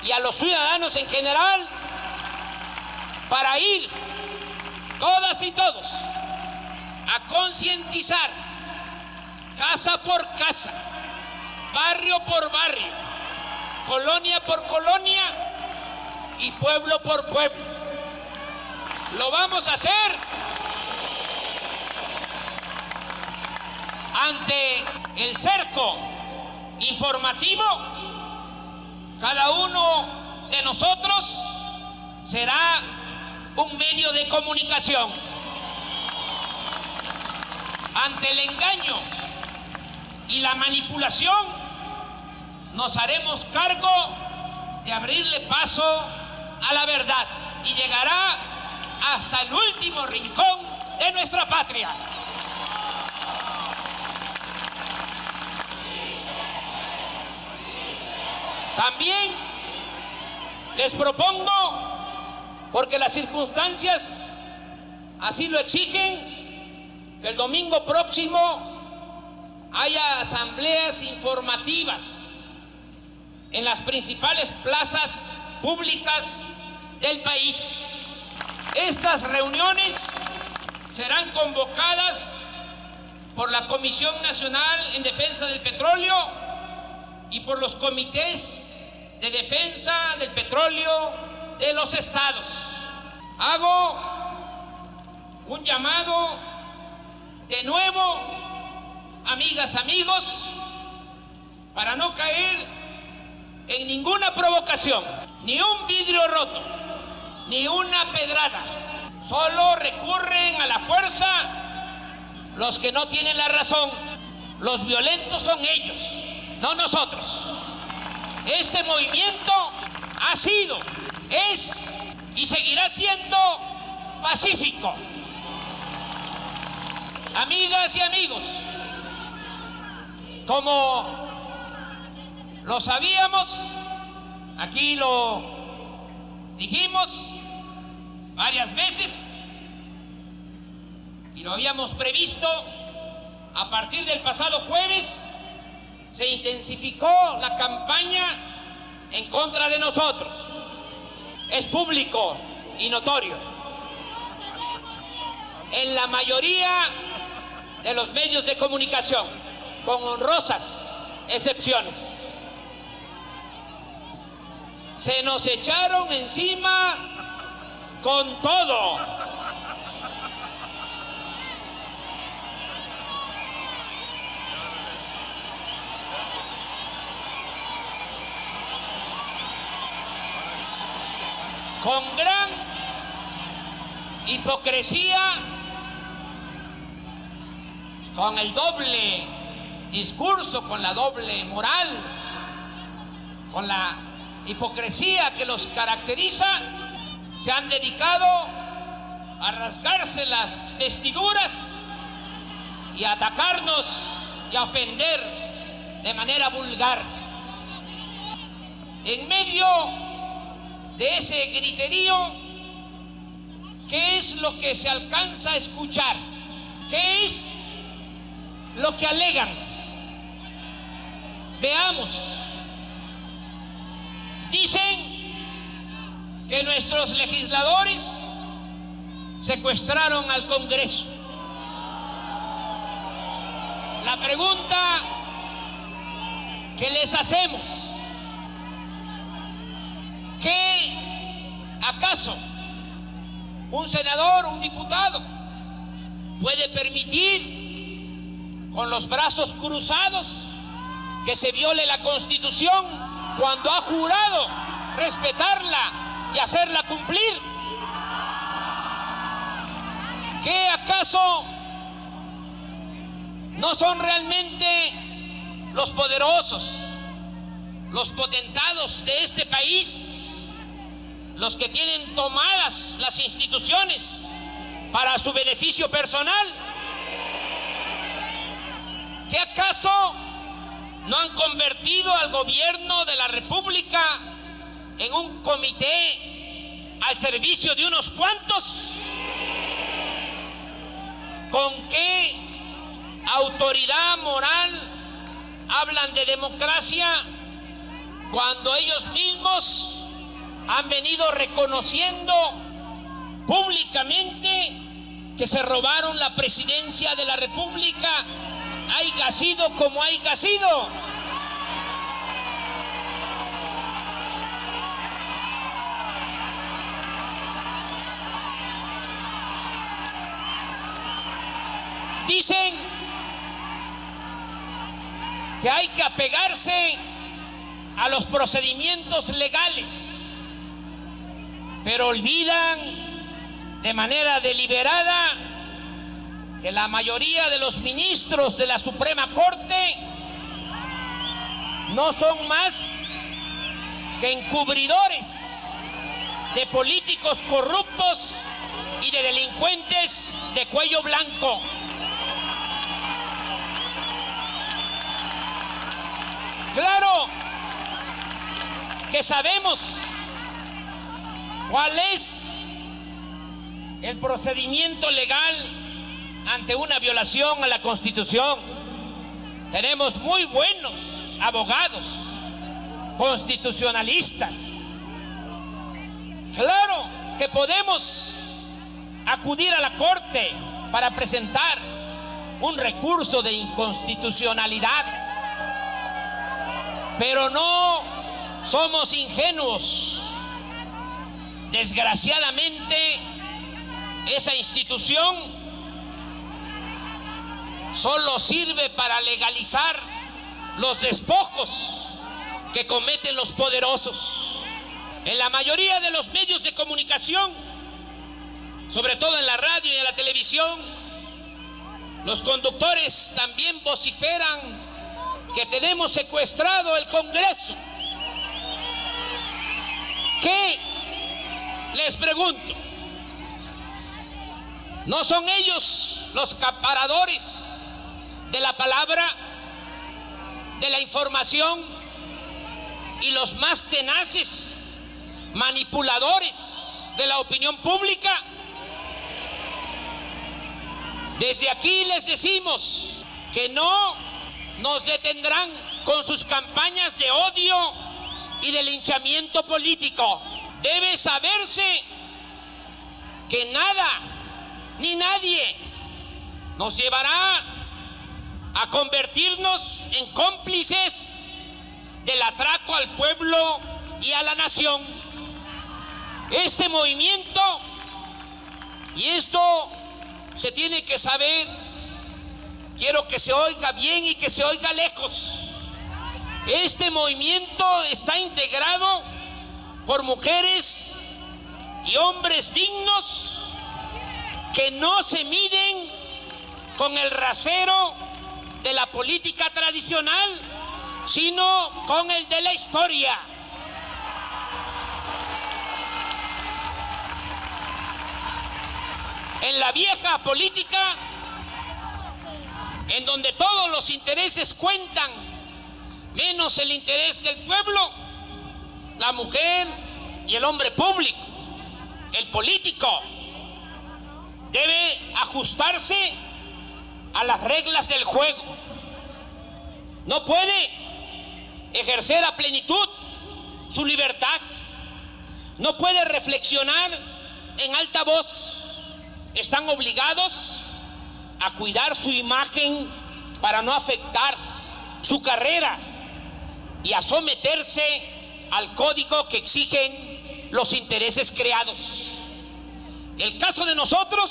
y a los ciudadanos en general para ir todas y todos a concientizar casa por casa, barrio por barrio, colonia por colonia y pueblo por pueblo. Lo vamos a hacer ante el cerco informativo. Cada uno de nosotros será un medio de comunicación. Ante el engaño y la manipulación, nos haremos cargo de abrirle paso a la verdad y llegará hasta el último rincón de nuestra patria. También les propongo, porque las circunstancias así lo exigen, que el domingo próximo haya asambleas informativas en las principales plazas públicas del país. Estas reuniones serán convocadas por la Comisión Nacional en Defensa del Petróleo y por los comités de defensa del petróleo de los estados. Hago un llamado de nuevo, amigas, amigos, para no caer en ninguna provocación, ni un vidrio roto, ni una pedrada. Solo recurren a la fuerza los que no tienen la razón. Los violentos son ellos, no nosotros. Este movimiento ha sido, es y seguirá siendo pacífico. Amigas y amigos, como lo sabíamos, aquí lo dijimos varias veces y lo habíamos previsto, a partir del pasado jueves se intensificó la campaña en contra de nosotros. Es público y notorio. En la mayoría de los medios de comunicación, con honrosas excepciones, se nos echaron encima con todo. Con gran hipocresía, con el doble discurso, con la doble moral, con la hipocresía que los caracteriza, se han dedicado a rasgarse las vestiduras y a atacarnos y a ofender de manera vulgar. En medio de ese griterío, ¿qué es lo que se alcanza a escuchar? ¿Qué es lo que alegan? Veamos. Dicen que nuestros legisladores secuestraron al Congreso. La pregunta que les hacemos: ¿qué acaso un senador, un diputado, puede permitir con los brazos cruzados que se viole la Constitución cuando ha jurado respetarla y hacerla cumplir? ¿Qué acaso no son realmente los poderosos, los potentados de este país, los que tienen tomadas las instituciones para su beneficio personal? ¿Qué acaso no han convertido al gobierno de la República en un comité al servicio de unos cuantos? ¿Con qué autoridad moral hablan de democracia cuando ellos mismos han venido reconociendo públicamente que se robaron la presidencia de la República, haya sido como haya sido? Dicen que hay que apegarse a los procedimientos legales, pero olvidan de manera deliberada que la mayoría de los ministros de la Suprema Corte no son más que encubridores de políticos corruptos y de delincuentes de cuello blanco. Claro que sabemos cuál es el procedimiento legal ante una violación a la Constitución. Tenemos muy buenos abogados, constitucionalistas. Claro que podemos acudir a la Corte para presentar un recurso de inconstitucionalidad, pero no somos ingenuos. Desgraciadamente, esa institución solo sirve para legalizar los despojos que cometen los poderosos. En la mayoría de los medios de comunicación, sobre todo en la radio y en la televisión, los conductores también vociferan que tenemos secuestrado el Congreso. ¿Qué? Les pregunto. ¿No son ellos los acaparadores de la palabra, de la información y los más tenaces manipuladores de la opinión pública? Desde aquí les decimos que no nos detendrán con sus campañas de odio y de linchamiento político. Debe saberse que nada ni nadie nos llevará a convertirnos en cómplices del atraco al pueblo y a la nación. Este movimiento, y esto se tiene que saber, quiero que se oiga bien y que se oiga lejos, este movimiento está integrado por mujeres y hombres dignos que no se miden con el rasero de la política tradicional, sino con el de la historia. En la vieja política, en donde todos los intereses cuentan, menos el interés del pueblo, la mujer y el hombre público, el político, debe ajustarse a las reglas del juego. No puede ejercer a plenitud su libertad, no puede reflexionar en alta voz. Están obligados a cuidar su imagen para no afectar su carrera y a someterse al código que exigen los intereses creados. El caso de nosotros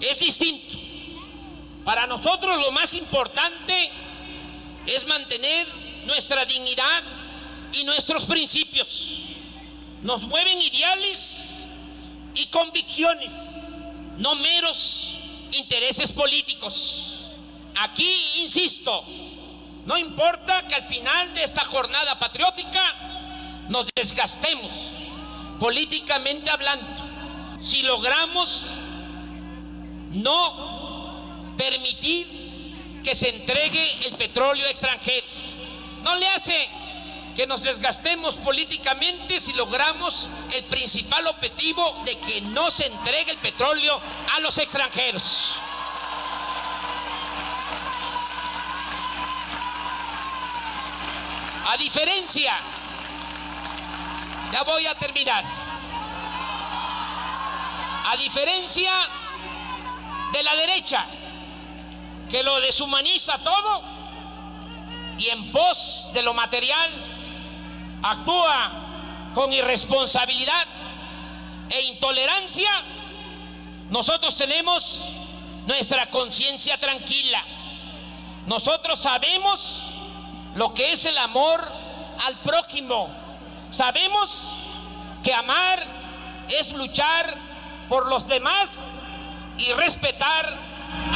es distinto. Para nosotros lo más importante es mantener nuestra dignidad y nuestros principios. Nos mueven ideales y convicciones, no meros intereses políticos. Aquí, insisto, no importa que al final de esta jornada patriótica nos desgastemos políticamente hablando, si logramos no permitir que se entregue el petróleo extranjero. No le hace que nos desgastemos políticamente si logramos el principal objetivo de que no se entregue el petróleo a los extranjeros. A diferencia, ya voy a terminar, a diferencia de la derecha, que lo deshumaniza todo y en pos de lo material actúa con irresponsabilidad e intolerancia, nosotros tenemos nuestra conciencia tranquila. Nosotros sabemos lo que es el amor al prójimo. Sabemos que amar es luchar por los demás y respetar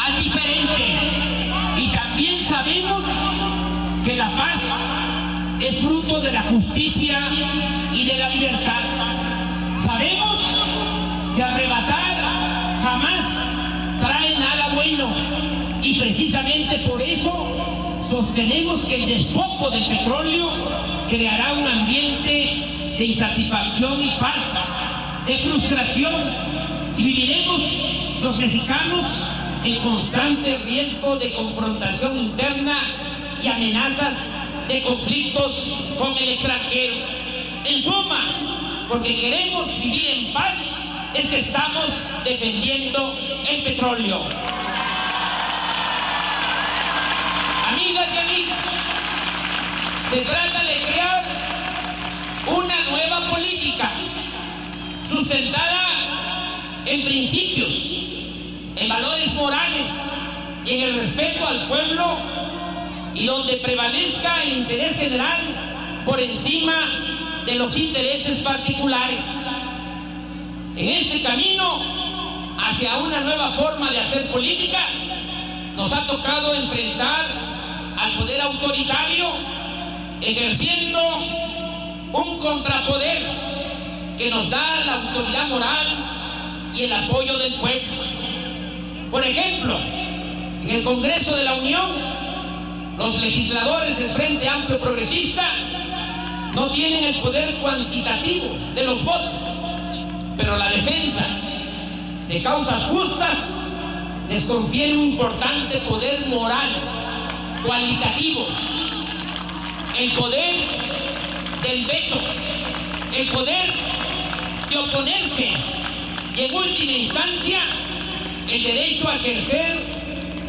al diferente. Y también sabemos que la paz es fruto de la justicia y de la libertad. Sabemos que arrebatar jamás trae nada bueno, y precisamente por eso sostenemos que el despojo del petróleo creará un ambiente de insatisfacción y farsa, de frustración, y viviremos los mexicanos en constante riesgo de confrontación interna y amenazas de conflictos con el extranjero. En suma, porque queremos vivir en paz, es que estamos defendiendo el petróleo. Amigas y amigos, se trata de crear una nueva política sustentada en principios, en valores morales y en el respeto al pueblo, y donde prevalezca el interés general por encima de los intereses particulares. En este camino hacia una nueva forma de hacer política, nos ha tocado enfrentar al poder autoritario, ejerciendo un contrapoder que nos da la autoridad moral y el apoyo del pueblo. Por ejemplo, en el Congreso de la Unión, los legisladores del Frente Amplio Progresista no tienen el poder cuantitativo de los votos, pero la defensa de causas justas les confiere un importante poder moral, cualitativo, el poder del veto, el poder de oponerse y, en última instancia, el derecho a ejercer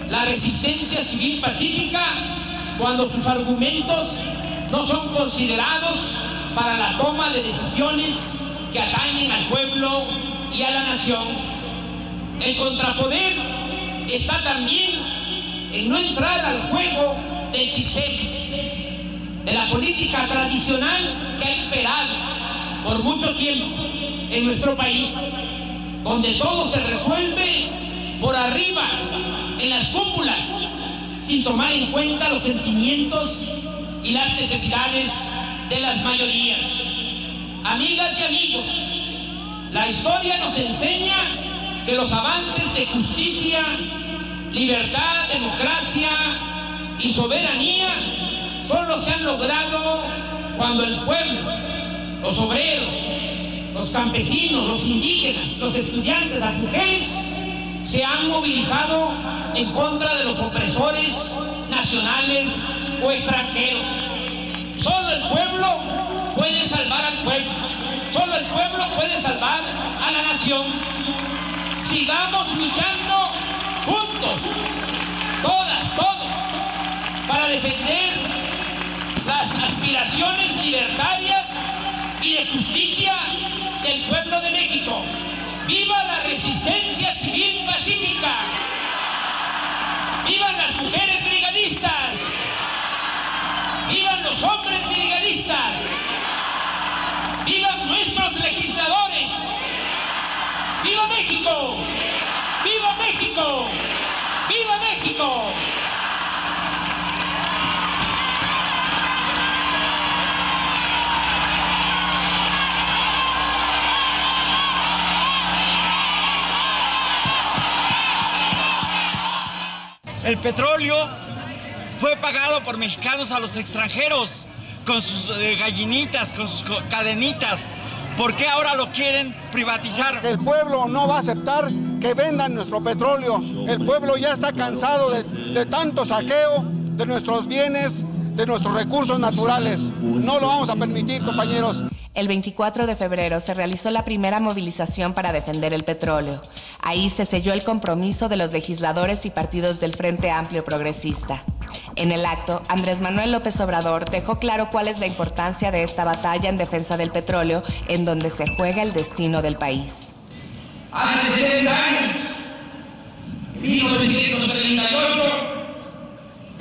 la resistencia civil pacífica cuando sus argumentos no son considerados para la toma de decisiones que atañen al pueblo y a la nación. El contrapoder está también en no entrar al juego del sistema, de la política tradicional que ha imperado por mucho tiempo en nuestro país, donde todo se resuelve por arriba, en las cúpulas, sin tomar en cuenta los sentimientos y las necesidades de las mayorías. Amigas y amigos, la historia nos enseña que los avances de justicia, libertad, democracia y soberanía solo se han logrado cuando el pueblo, los obreros, los campesinos, los indígenas, los estudiantes, las mujeres, se han movilizado en contra de los opresores nacionales o extranjeros. Solo el pueblo puede salvar al pueblo. Solo el pueblo puede salvar a la nación. Sigamos luchando juntos, todas, todos, para defender las aspiraciones libertarias y de justicia del pueblo de México. ¡Viva la resistencia civil pacífica! ¡Vivan las mujeres brigadistas! ¡Vivan los hombres brigadistas! ¡Vivan nuestros legisladores! ¡Viva México! ¡Viva México! ¡Viva México! El petróleo fue pagado por mexicanos a los extranjeros con sus gallinitas, con sus cadenitas. ¿Por qué ahora lo quieren privatizar? El pueblo no va a aceptar que vendan nuestro petróleo. El pueblo ya está cansado de tanto saqueo de nuestros bienes, de nuestros recursos naturales. No lo vamos a permitir, compañeros. El 24 de febrero se realizó la primera movilización para defender el petróleo. Ahí se selló el compromiso de los legisladores y partidos del Frente Amplio Progresista. En el acto, Andrés Manuel López Obrador dejó claro cuál es la importancia de esta batalla en defensa del petróleo, en donde se juega el destino del país. Hace 70 años, en 1938,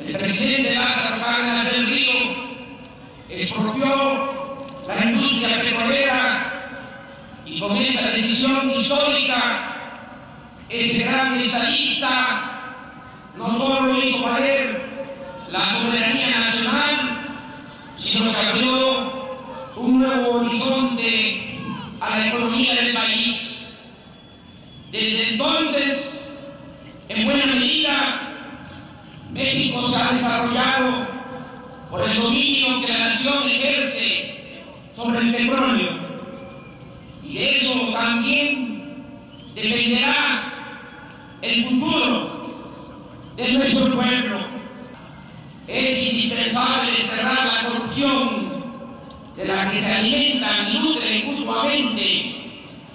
el presidente Lázaro Cárdenas del Río expropió la industria petrolera, y con esa decisión histórica, este gran estadista no solo hizo valer la soberanía nacional, sino que abrió un nuevo horizonte a la economía del país. Desde entonces, en buena medida, México se ha desarrollado por el dominio que la nación ejerce sobre el petróleo, y de eso también dependerá el futuro de nuestro pueblo. Es indispensable cerrar la corrupción de la que se alimentan y nutren mutuamente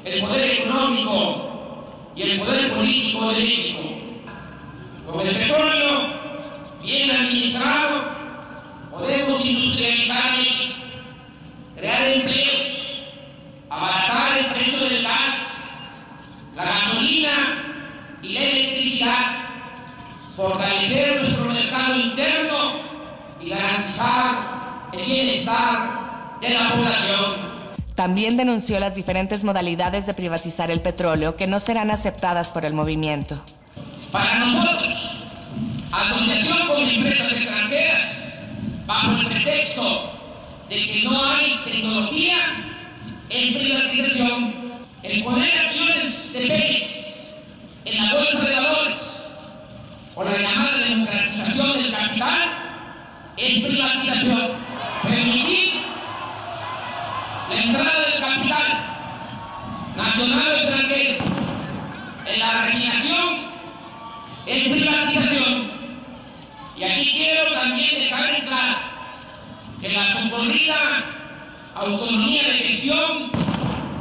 el poder económico y el poder político de México. Con el petróleo bien administrado podemos industrializar, crear empleos, abaratar el precio del gas, la gasolina y la electricidad, fortalecer nuestro mercado interno y garantizar el bienestar de la población. También denunció las diferentes modalidades de privatizar el petróleo que no serán aceptadas por el movimiento. Para nosotros, asociación con empresas extranjeras, bajo el pretexto de que no hay tecnología, es privatización. El poner acciones de Pemex en la bolsa de valores o la llamada democratización del capital es privatización. Permitir la entrada del capital nacional o extranjero en la refinación es privatización. Y aquí quiero también dejar en claro que la socorrida autonomía de gestión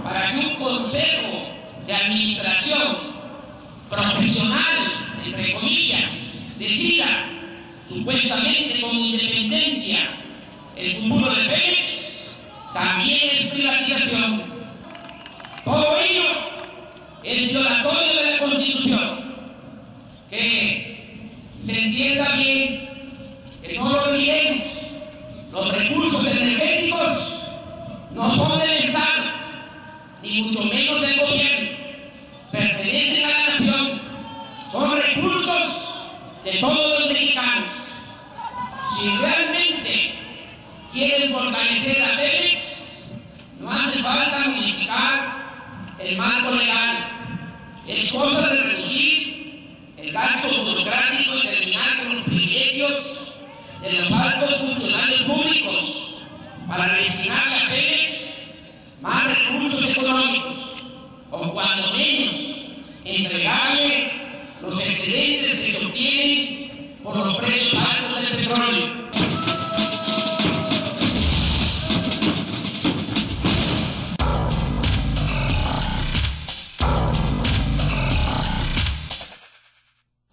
para que un consejo de administración profesional, entre comillas, decida supuestamente con independencia el futuro de Pemex, también es privatización. Todo ello es violatorio de la Constitución. Que se entienda bien, que no lo olvidemos, los recursos energéticos no son del Estado, ni mucho menos del gobierno, pertenecen a la nación, son recursos de todos los mexicanos. Si realmente quieren fortalecer a Pemex, no hace falta modificar el marco legal, es cosa de reducir el gasto burocrático y terminar con los privilegios de los altos funcionarios públicos para destinarle a Pemex más recursos económicos, o cuando menos entregarle los excedentes que se obtienen por los precios altos del petróleo.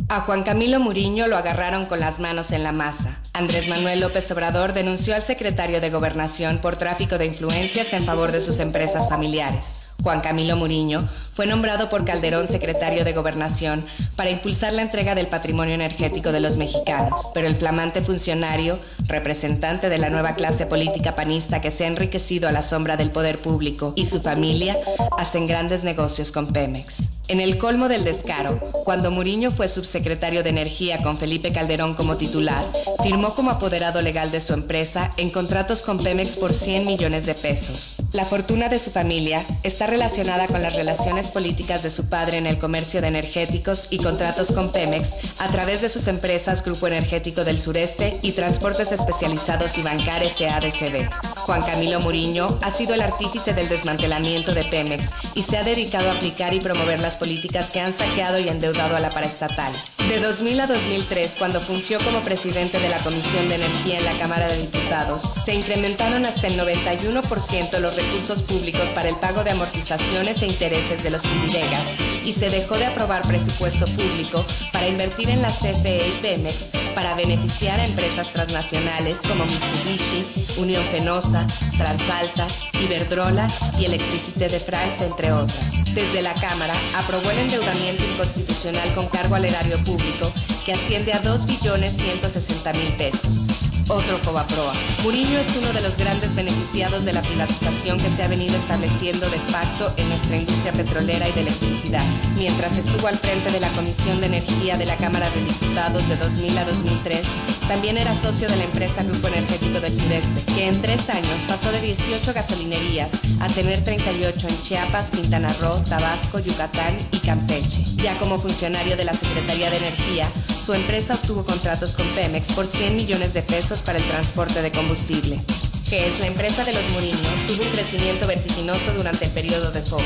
A Juan Camilo Muriño lo agarraron con las manos en la masa. Andrés Manuel López Obrador denunció al secretario de Gobernación por tráfico de influencias en favor de sus empresas familiares. Juan Camilo Muriño fue nombrado por Calderón secretario de Gobernación para impulsar la entrega del patrimonio energético de los mexicanos, pero el flamante funcionario, representante de la nueva clase política panista que se ha enriquecido a la sombra del poder público, y su familia hacen grandes negocios con Pemex. En el colmo del descaro, cuando Muriño fue subsecretario de Energía con Felipe Calderón como titular, firmó como apoderado legal de su empresa en contratos con Pemex por 100 millones de pesos. La fortuna de su familia está relacionada con las relaciones políticas de su padre en el comercio de energéticos y contratos con Pemex a través de sus empresas Grupo Energético del Sureste y Transportes Especializados y Bancar S.A.D.C.B. Juan Camilo Muriño ha sido el artífice del desmantelamiento de Pemex y se ha dedicado a aplicar y promover las políticas que han saqueado y endeudado a la paraestatal. De 2000 a 2003, cuando fungió como presidente de la Comisión de Energía en la Cámara de Diputados, se incrementaron hasta el 91% los recursos públicos para el pago de amortizaciones e intereses de los privilegas y se dejó de aprobar presupuesto público para invertir en la CFE y Pemex para beneficiar a empresas transnacionales como Mitsubishi, Unión Fenosa, Transalta, Iberdrola y Electricité de France, entre otras. Desde la Cámara aprobó el endeudamiento inconstitucional con cargo al erario público que asciende a 2.160.000 pesos. Otro Fobaproa. Muriño es uno de los grandes beneficiados de la privatización que se ha venido estableciendo de facto en nuestra industria petrolera y de electricidad. Mientras estuvo al frente de la Comisión de Energía de la Cámara de Diputados de 2000 a 2003, también era socio de la empresa Grupo Energético del Sureste, que en 3 años pasó de 18 gasolinerías a tener 38 en Chiapas, Quintana Roo, Tabasco, Yucatán y Campeche. Ya como funcionario de la Secretaría de Energía, su empresa obtuvo contratos con Pemex por 100 millones de pesos para el transporte de combustible. GES, la empresa de los Muriño, tuvo un crecimiento vertiginoso durante el periodo de Fox.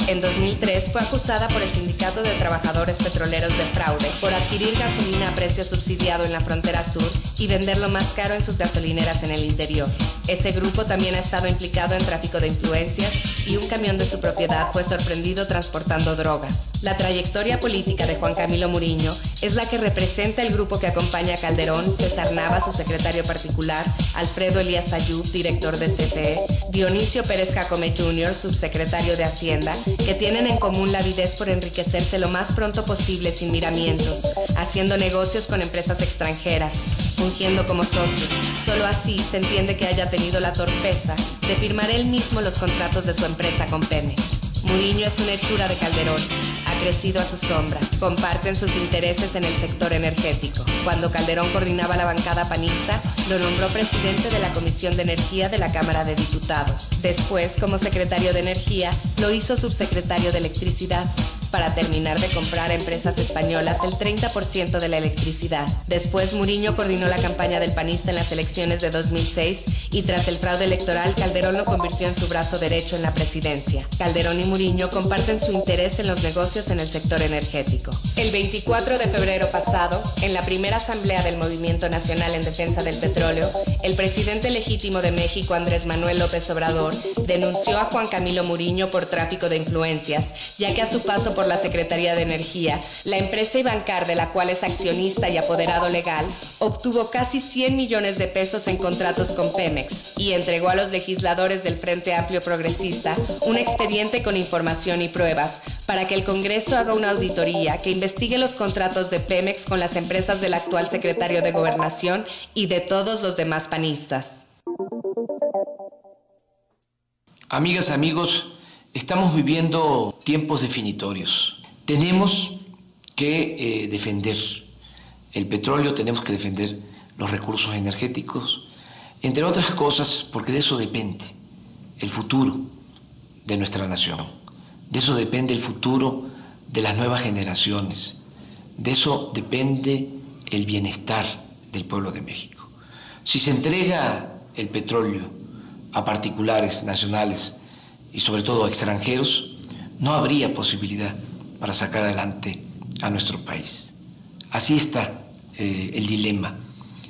En 2003 fue acusada por el Sindicato de Trabajadores Petroleros de fraude por adquirir gasolina a precio subsidiado en la frontera sur y venderlo más caro en sus gasolineras en el interior. Ese grupo también ha estado implicado en tráfico de influencias y un camión de su propiedad fue sorprendido transportando drogas. La trayectoria política de Juan Camilo Muriño es la que representa el grupo que acompaña a Calderón, César Nava, su secretario particular, Alfredo Elías Ayub, director de CFE, Dionisio Pérez Jacome Jr., subsecretario de Hacienda, que tienen en común la avidez por enriquecerse lo más pronto posible sin miramientos, haciendo negocios con empresas extranjeras, fungiendo como socio. Solo así se entiende que haya tenido la torpeza de firmar él mismo los contratos de su empresa con Pemex. Muriño es una hechura de Calderón. Ha crecido a su sombra. Comparten sus intereses en el sector energético. Cuando Calderón coordinaba la bancada panista, lo nombró presidente de la Comisión de Energía de la Cámara de Diputados. Después, como secretario de Energía, lo hizo subsecretario de Electricidad, para terminar de comprar a empresas españolas el 30% de la electricidad. Después, Muriño coordinó la campaña del panista en las elecciones de 2006 y tras el fraude electoral, Calderón lo convirtió en su brazo derecho en la presidencia. Calderón y Muriño comparten su interés en los negocios en el sector energético. El 24 de febrero pasado, en la primera asamblea del Movimiento Nacional en Defensa del Petróleo, el presidente legítimo de México, Andrés Manuel López Obrador, denunció a Juan Camilo Muriño por tráfico de influencias, ya que a su paso por la Secretaría de Energía, la empresa Ibancar, de la cual es accionista y apoderado legal, obtuvo casi 100 millones de pesos en contratos con Pemex y entregó a los legisladores del Frente Amplio Progresista un expediente con información y pruebas para que el Congreso haga una auditoría que investigue los contratos de Pemex con las empresas del actual secretario de Gobernación y de todos los demás panistas. Amigas, amigos, estamos viviendo tiempos definitorios. Tenemos que defender el petróleo, tenemos que defender los recursos energéticos, entre otras cosas, porque de eso depende el futuro de nuestra nación, de eso depende el futuro de las nuevas generaciones, de eso depende el bienestar del pueblo de México. Si se entrega el petróleo a particulares, nacionales y sobre todo a extranjeros, no habría posibilidad para sacar adelante a nuestro país. Así está el dilema.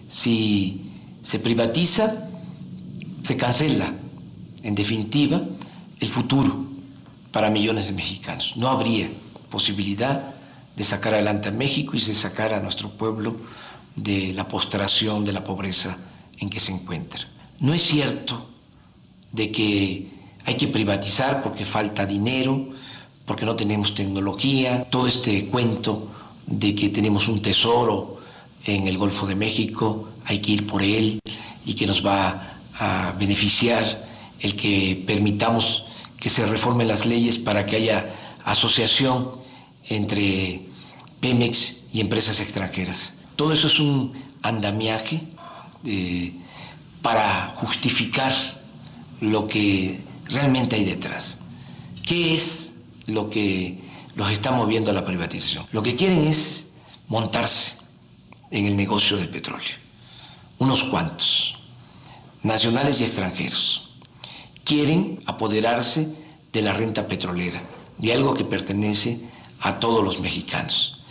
Si se privatiza, se cancela, en definitiva, el futuro para millones de mexicanos. No habría posibilidad de sacar adelante a México y de sacar a nuestro pueblo de la postración, de la pobreza en que se encuentra. No es cierto de que hay que privatizar porque falta dinero, porque no tenemos tecnología, todo este cuento de que tenemos un tesoro en el Golfo de México, hay que ir por él y que nos va a beneficiar el que permitamos que se reformen las leyes para que haya asociación entre Pemex y empresas extranjeras. Todo eso es un andamiaje para justificar lo que realmente hay detrás. ¿Qué es lo que los está moviendo a la privatización? Lo que quieren es montarse en el negocio del petróleo. Unos cuantos, nacionales y extranjeros, quieren apoderarse de la renta petrolera, de algo que pertenece a todos los mexicanos.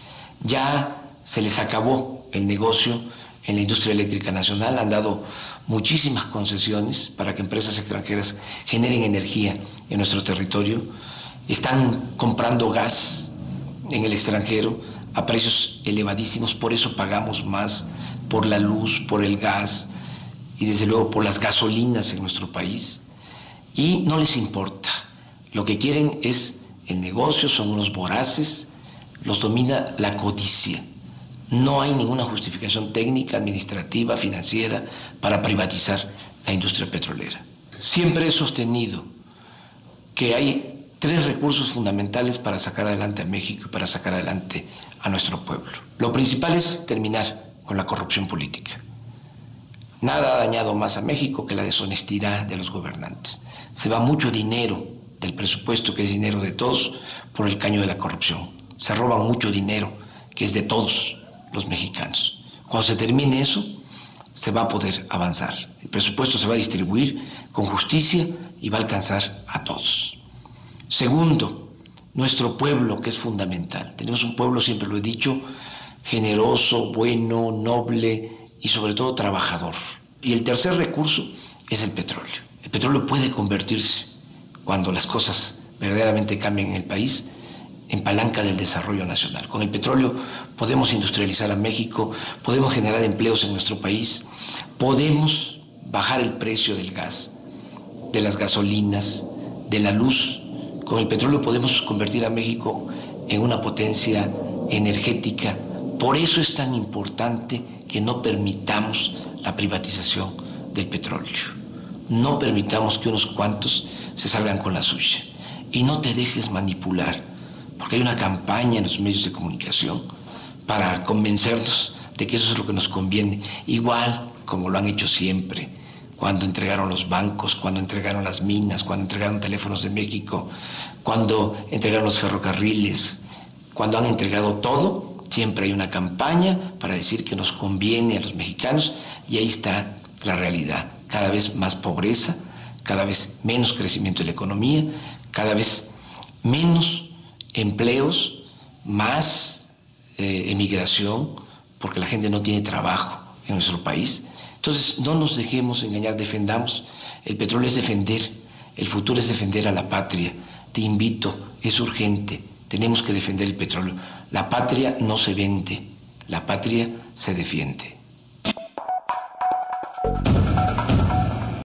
Ya se les acabó el negocio en la industria eléctrica nacional, han dado muchísimas concesiones para que empresas extranjeras generen energía en nuestro territorio, están comprando gas en el extranjero a precios elevadísimos, por eso pagamos más por la luz, por el gas y desde luego por las gasolinas en nuestro país, y no les importa. Lo que quieren es el negocio, son unos voraces, los domina la codicia. No hay ninguna justificación técnica, administrativa, financiera para privatizar la industria petrolera. Siempre he sostenido que hay 3 recursos fundamentales para sacar adelante a México y para sacar adelante a nuestro pueblo. Lo principal es terminar con la corrupción política. Nada ha dañado más a México que la deshonestidad de los gobernantes. Se va mucho dinero del presupuesto, que es dinero de todos, por el caño de la corrupción. Se roban mucho dinero, que es de todos los mexicanos. Cuando se termine eso, se va a poder avanzar. El presupuesto se va a distribuir con justicia y va a alcanzar a todos. Segundo, nuestro pueblo, que es fundamental. Tenemos un pueblo, siempre lo he dicho, generoso, bueno, noble y sobre todo trabajador. Y el tercer recurso es el petróleo. El petróleo puede convertirse, cuando las cosas verdaderamente cambien en el país, en palanca del desarrollo nacional. Con el petróleo podemos industrializar a México, podemos generar empleos en nuestro país, podemos bajar el precio del gas, de las gasolinas, de la luz. Con el petróleo podemos convertir a México en una potencia energética. Por eso es tan importante que no permitamos la privatización del petróleo. No permitamos que unos cuantos se salgan con la suya. Y no te dejes manipular, porque hay una campaña en los medios de comunicación para convencernos de que eso es lo que nos conviene, igual como lo han hecho siempre, cuando entregaron los bancos, cuando entregaron las minas, cuando entregaron Teléfonos de México, cuando entregaron los ferrocarriles, cuando han entregado todo, siempre hay una campaña para decir que nos conviene a los mexicanos, y ahí está la realidad. Cada vez más pobreza, cada vez menos crecimiento de la economía, cada vez menos empleos, más emigración, porque la gente no tiene trabajo en nuestro país. Entonces, no nos dejemos engañar, defendamos. El petróleo es defender, el futuro es defender a la patria. Te invito, es urgente, tenemos que defender el petróleo. La patria no se vende, la patria se defiende.